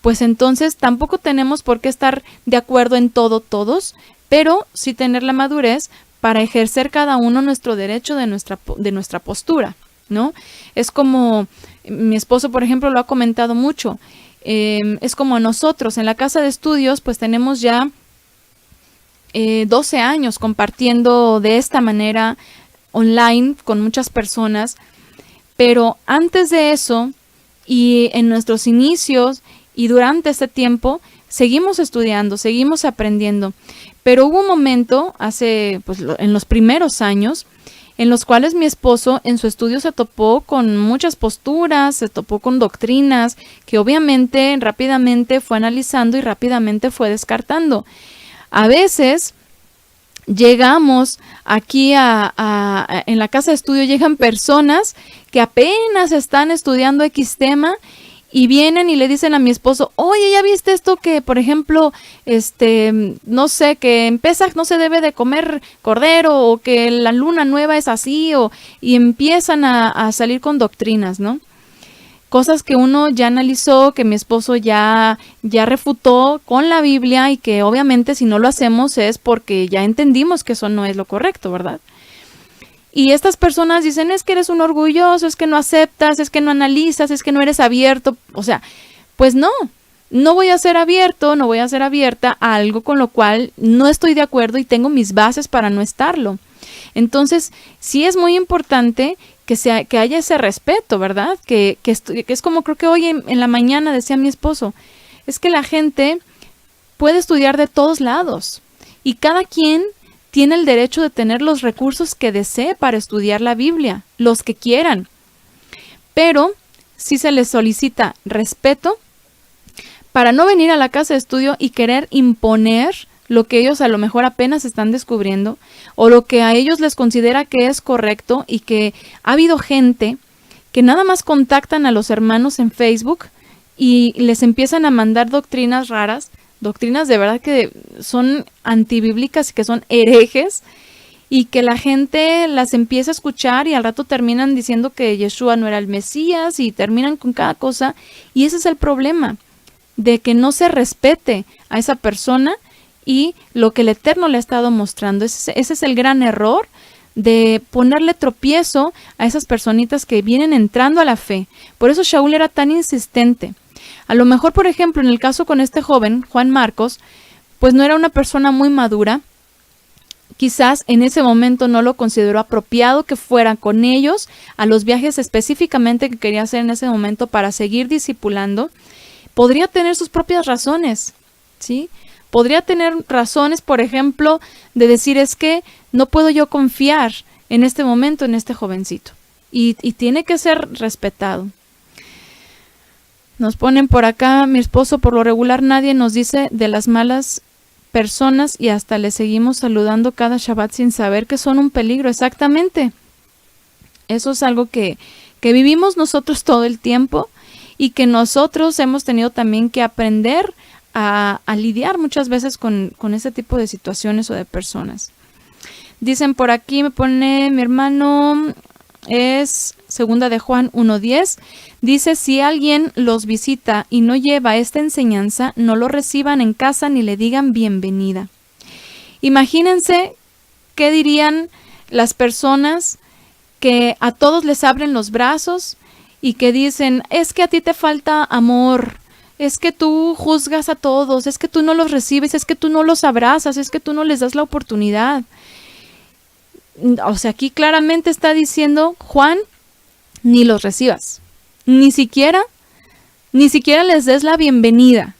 pues entonces tampoco tenemos por qué estar de acuerdo en todo todos, pero sí tener la madurez para ejercer cada uno nuestro derecho de nuestra postura, ¿no? Es como mi esposo, por ejemplo, lo ha comentado mucho. Es como nosotros en la casa de estudios, pues tenemos ya 12 años compartiendo de esta manera online con muchas personas, pero antes de eso y en nuestros inicios y durante este tiempo seguimos estudiando, seguimos aprendiendo, pero hubo un momento en los primeros años en los cuales mi esposo en su estudio se topó con muchas posturas, se topó con doctrinas que obviamente rápidamente fue analizando y rápidamente fue descartando. A veces llegamos aquí en la casa de estudio, llegan personas que apenas están estudiando X tema y vienen y le dicen a mi esposo, oye, ¿ya viste esto que, por ejemplo, no sé, que en Pesaj no se debe de comer cordero o que la luna nueva es así y empiezan a salir con doctrinas, ¿no? Cosas que uno ya analizó, que mi esposo ya refutó con la Biblia y que obviamente si no lo hacemos es porque ya entendimos que eso no es lo correcto, ¿verdad? Y estas personas dicen, es que eres un orgulloso, es que no aceptas, es que no analizas, es que no eres abierto. O sea, pues no voy a ser abierto, no voy a ser abierta a algo con lo cual no estoy de acuerdo y tengo mis bases para no estarlo. Entonces, sí es muy importante que haya ese respeto, ¿verdad? Que es como creo que hoy en la mañana decía mi esposo, es que la gente puede estudiar de todos lados y cada quien tiene el derecho de tener los recursos que desee para estudiar la Biblia, los que quieran. Pero sí se les solicita respeto para no venir a la casa de estudio y querer imponer lo que ellos a lo mejor apenas están descubriendo o lo que a ellos les considera que es correcto, y que ha habido gente que nada más contactan a los hermanos en Facebook y les empiezan a mandar doctrinas raras, doctrinas de verdad que son antibíblicas y que son herejes, y que la gente las empieza a escuchar y al rato terminan diciendo que Yeshua no era el Mesías y terminan con cada cosa. Y ese es el problema, de que no se respete a esa persona y lo que el Eterno le ha estado mostrando. Ese es el gran error de ponerle tropiezo a esas personitas que vienen entrando a la fe. Por eso Shaul era tan insistente. A lo mejor, por ejemplo, en el caso con este joven, Juan Marcos, pues no era una persona muy madura. Quizás en ese momento no lo consideró apropiado que fuera con ellos a los viajes específicamente que quería hacer en ese momento para seguir discipulando. Podría tener sus propias razones, ¿sí? Podría tener razones, por ejemplo, de decir es que no puedo yo confiar en este momento en este jovencito. Y tiene que ser respetado. Nos ponen por acá, mi esposo, por lo regular nadie nos dice de las malas personas y hasta le seguimos saludando cada Shabbat sin saber que son un peligro. Exactamente. Eso es algo que vivimos nosotros todo el tiempo y que nosotros hemos tenido también que aprender a lidiar muchas veces con ese tipo de situaciones o de personas. Dicen por aquí, me pone mi hermano, es segunda de Juan 1:10, dice, si alguien los visita y no lleva esta enseñanza, no lo reciban en casa ni le digan bienvenida. Imagínense qué dirían las personas que a todos les abren los brazos y que dicen, es que a ti te falta amor, es que tú juzgas a todos, es que tú no los recibes, es que tú no los abrazas, es que tú no les das la oportunidad. O sea, aquí claramente está diciendo Juan, ni los recibas, ni siquiera les des la bienvenida.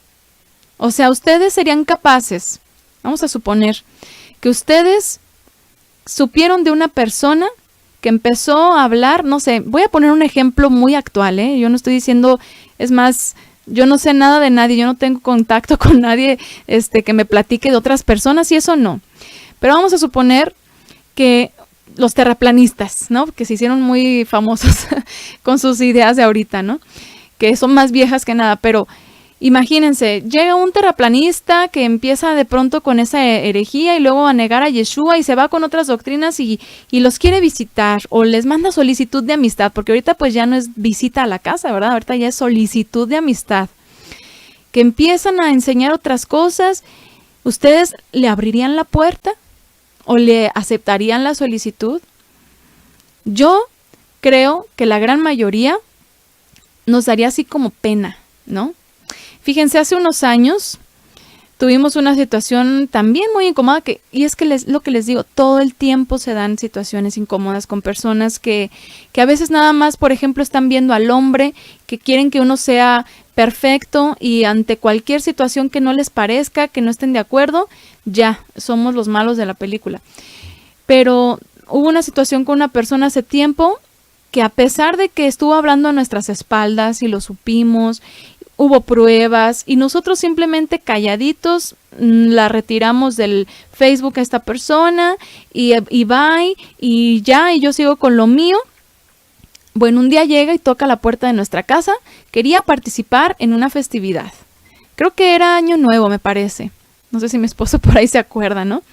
O sea, ustedes serían capaces, vamos a suponer, que ustedes supieron de una persona que empezó a hablar, no sé, voy a poner un ejemplo muy actual, yo no estoy diciendo, es más, yo no sé nada de nadie, yo no tengo contacto con nadie que me platique de otras personas y eso no. Pero vamos a suponer que los terraplanistas, ¿no? Que se hicieron muy famosos con sus ideas de ahorita, ¿no? Que son más viejas que nada, pero imagínense, llega un terraplanista que empieza de pronto con esa herejía y luego a negar a Yeshua y se va con otras doctrinas y los quiere visitar o les manda solicitud de amistad, porque ahorita pues ya no es visita a la casa, ¿verdad? Ahorita ya es solicitud de amistad. Que empiezan a enseñar otras cosas, ¿ustedes le abrirían la puerta o le aceptarían la solicitud? Yo creo que la gran mayoría nos daría así como pena, ¿no? Fíjense, hace unos años tuvimos una situación también muy incómoda, y es que lo que les digo, todo el tiempo se dan situaciones incómodas con personas que a veces nada más, por ejemplo, están viendo al hombre, que quieren que uno sea perfecto y ante cualquier situación que no les parezca, que no estén de acuerdo, ya, somos los malos de la película. Pero hubo una situación con una persona hace tiempo que a pesar de que estuvo hablando a nuestras espaldas y lo supimos, hubo pruebas y nosotros simplemente calladitos la retiramos del Facebook a esta persona y bye y ya, y yo sigo con lo mío. Bueno, un día llega y toca la puerta de nuestra casa, quería participar en una festividad. Creo que era Año Nuevo, me parece. No sé si mi esposo por ahí se acuerda, ¿no?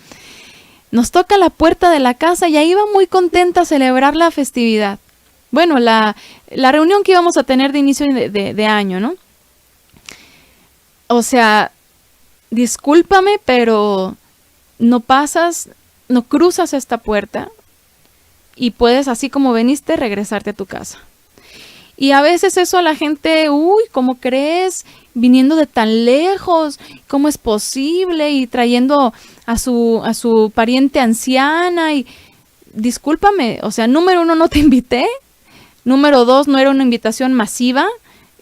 Nos toca la puerta de la casa y ahí iba muy contenta a celebrar la festividad. Bueno, la reunión que íbamos a tener de inicio de año, ¿no? O sea, discúlpame, pero no cruzas esta puerta y puedes, así como veniste, regresarte a tu casa. Y a veces eso a la gente, uy, ¿cómo crees? Viniendo de tan lejos, ¿cómo es posible? Y trayendo a su pariente anciana y discúlpame, o sea, número 1, no te invité. Número 2, no era una invitación masiva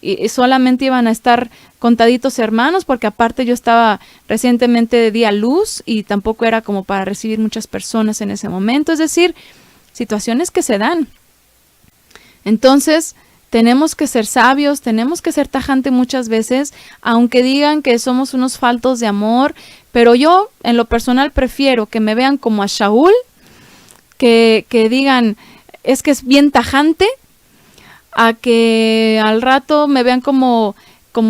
y solamente iban a estar contaditos hermanos, porque aparte yo estaba recientemente de día luz y tampoco era como para recibir muchas personas en ese momento. Es decir, situaciones que se dan. Entonces, tenemos que ser sabios, tenemos que ser tajante muchas veces, aunque digan que somos unos faltos de amor, pero yo en lo personal prefiero que me vean como a Shaul, que digan, es que es bien tajante, a que al rato me vean como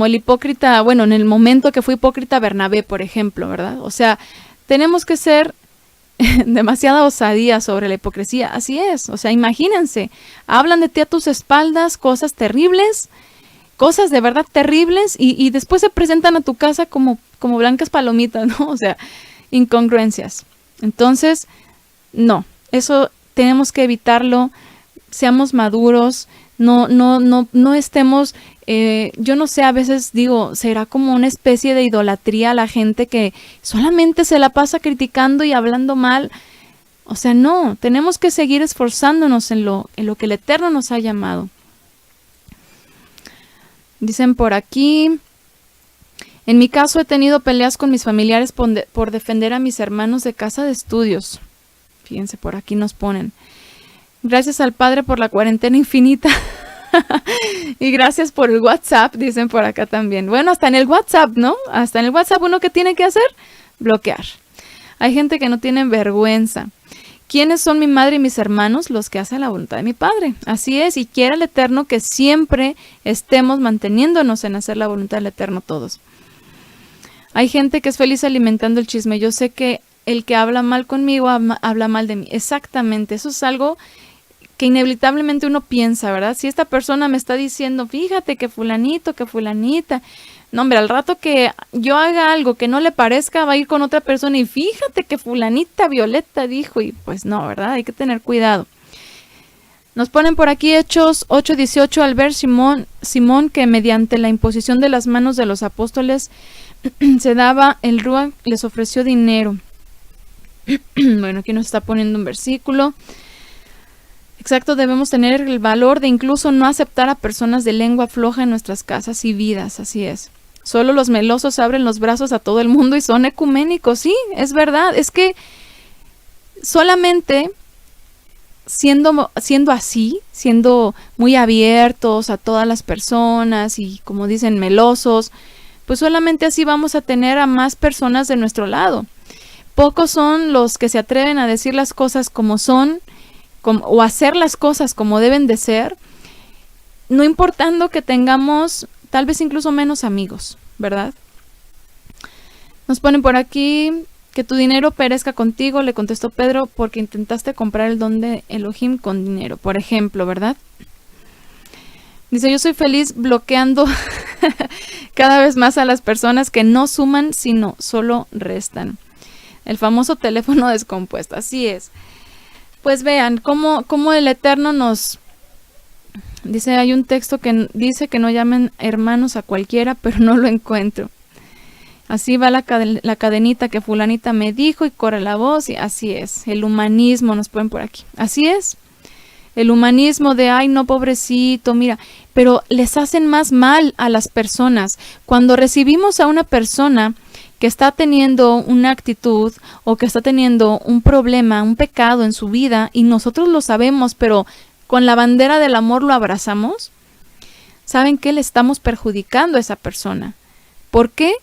el hipócrita, bueno, en el momento que fui hipócrita Bernabé, por ejemplo, ¿verdad? O sea, tenemos que ser demasiada osadía sobre la hipocresía, así es, o sea, imagínense, hablan de ti a tus espaldas cosas terribles cosas de verdad terribles y después se presentan a tu casa como blancas palomitas, ¿no? O sea, incongruencias. Entonces, no, eso tenemos que evitarlo, seamos maduros, no estemos, yo no sé, a veces digo, será como una especie de idolatría a la gente que solamente se la pasa criticando y hablando mal. O sea, no, tenemos que seguir esforzándonos en lo que el Eterno nos ha llamado. Dicen por aquí, en mi caso he tenido peleas con mis familiares por defender a mis hermanos de casa de estudios. Fíjense, por aquí nos ponen. Gracias al Padre por la cuarentena infinita. Y gracias por el WhatsApp, dicen por acá también. Bueno, hasta en el WhatsApp, ¿no? Hasta en el WhatsApp uno que tiene que hacer, bloquear. Hay gente que no tiene vergüenza. ¿Quiénes son mi madre y mis hermanos? Los que hacen la voluntad de mi Padre. Así es, y quiera el Eterno que siempre estemos manteniéndonos en hacer la voluntad del Eterno todos. Hay gente que es feliz alimentando el chisme. Yo sé que el que habla mal conmigo habla mal de mí. Exactamente, eso es algo que inevitablemente uno piensa, ¿verdad? Si esta persona me está diciendo, fíjate que fulanito, que fulanita, no, hombre, al rato que yo haga algo que no le parezca, va a ir con otra persona y fíjate que fulanita Violeta dijo, y pues no, ¿verdad? Hay que tener cuidado. Nos ponen por aquí Hechos 8:18, al ver Simón que mediante la imposición de las manos de los apóstoles se daba el Ruach, les ofreció dinero. Bueno, aquí nos está poniendo un versículo. Exacto, debemos tener el valor de incluso no aceptar a personas de lengua floja en nuestras casas y vidas, así es. Solo los melosos abren los brazos a todo el mundo y son ecuménicos, sí, es verdad. Es que solamente siendo así, siendo muy abiertos a todas las personas y como dicen, melosos, pues solamente así vamos a tener a más personas de nuestro lado. Pocos son los que se atreven a decir las cosas como son, o hacer las cosas como deben de ser, no importando que tengamos tal vez incluso menos amigos, ¿verdad? Nos ponen por aquí, que tu dinero perezca contigo, le contestó Pedro, porque intentaste comprar el don de Elohim con dinero, por ejemplo, ¿verdad? Dice, yo soy feliz bloqueando cada vez más a las personas que no suman, sino solo restan. El famoso teléfono descompuesto, así es. Pues vean cómo el Eterno nos dice, hay un texto que dice que no llamen hermanos a cualquiera, pero no lo encuentro. Así va la cadenita que fulanita me dijo y corre la voz y así es. El humanismo nos ponen por aquí. Así es. El humanismo de, ay no, pobrecito, mira, pero les hacen más mal a las personas. Cuando recibimos a una persona que está teniendo una actitud o que está teniendo un problema, un pecado en su vida y nosotros lo sabemos, pero con la bandera del amor lo abrazamos, ¿saben qué? Le estamos perjudicando a esa persona. ¿Por qué?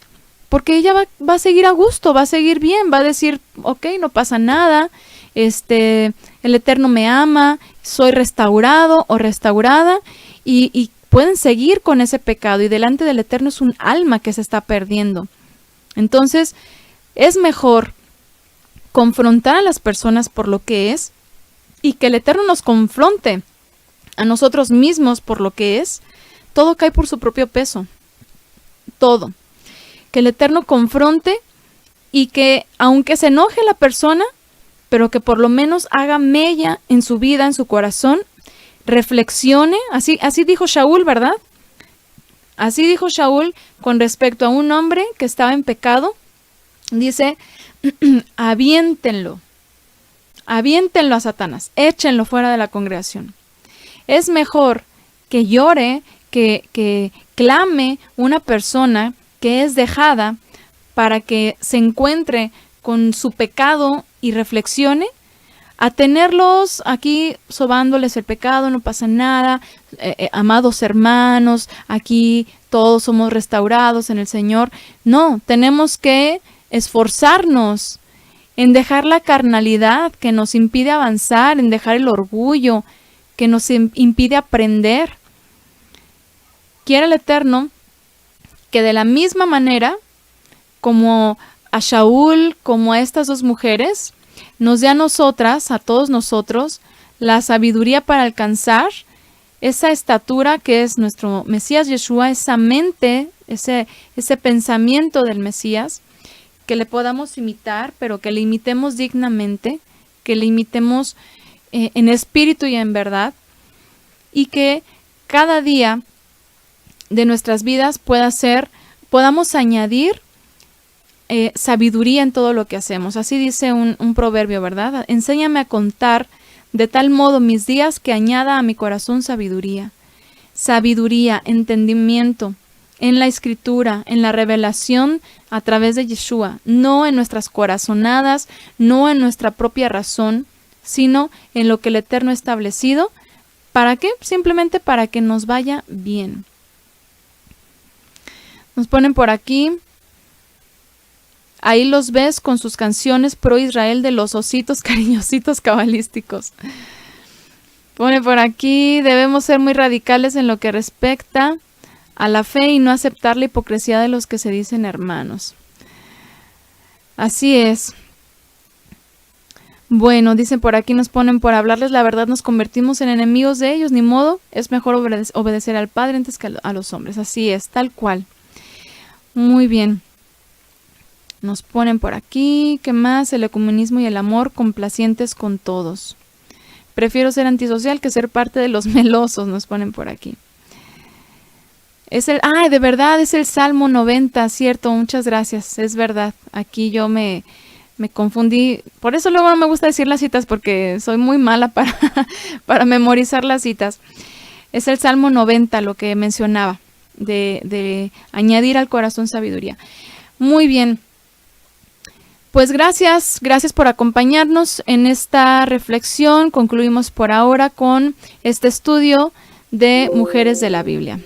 Porque ella va a seguir a gusto, va a seguir bien, va a decir, ok, no pasa nada, el Eterno me ama, soy restaurado o restaurada y pueden seguir con ese pecado y delante del Eterno es un alma que se está perdiendo. Entonces, es mejor confrontar a las personas por lo que es y que el Eterno nos confronte a nosotros mismos por lo que es. Todo cae por su propio peso. Todo. Que el Eterno confronte y que, aunque se enoje la persona, pero que por lo menos haga mella en su vida, en su corazón, reflexione. Así dijo Shaul, ¿verdad? Así dijo Shaul con respecto a un hombre que estaba en pecado. Dice, aviéntenlo a Satanás, échenlo fuera de la congregación. Es mejor que llore, que clame una persona que es dejada para que se encuentre con su pecado y reflexione, a tenerlos aquí sobándoles el pecado, no pasa nada, amados hermanos, aquí todos somos restaurados en el Señor. No, tenemos que esforzarnos en dejar la carnalidad que nos impide avanzar, en dejar el orgullo que nos impide aprender. Quiere el Eterno que de la misma manera como a Shaul, como a estas dos mujeres, nos dé a nosotras, a todos nosotros, la sabiduría para alcanzar esa estatura que es nuestro Mesías Yeshua, esa mente, ese pensamiento del Mesías, que le podamos imitar, pero que le imitemos dignamente, que le imitemos en espíritu y en verdad, y que cada día de nuestras vidas podamos añadir sabiduría en todo lo que hacemos. Así dice un proverbio, ¿verdad? Enséñame a contar de tal modo mis días que añada a mi corazón sabiduría. Sabiduría, entendimiento en la escritura, en la revelación a través de Yeshua, no en nuestras corazonadas, no en nuestra propia razón, sino en lo que el Eterno ha establecido. ¿Para qué? Simplemente para que nos vaya bien. Nos ponen por aquí, ahí los ves con sus canciones pro Israel de los ositos cariñositos cabalísticos. Pone por aquí, debemos ser muy radicales en lo que respecta a la fe y no aceptar la hipocresía de los que se dicen hermanos. Así es. Bueno, dicen por aquí, nos ponen, por hablarles la verdad nos convertimos en enemigos de ellos, ni modo, es mejor obedecer al Padre antes que a los hombres. Así es, tal cual. Muy bien. Nos ponen por aquí, ¿qué más? El ecumenismo y el amor complacientes con todos. Prefiero ser antisocial que ser parte de los melosos, nos ponen por aquí. De verdad, es el Salmo 90, cierto, muchas gracias, es verdad. Aquí yo me confundí, por eso luego no me gusta decir las citas porque soy muy mala para memorizar las citas. Es el Salmo 90 lo que mencionaba, de añadir al corazón sabiduría. Muy bien. Pues gracias por acompañarnos en esta reflexión. Concluimos por ahora con este estudio de Mujeres de la Biblia.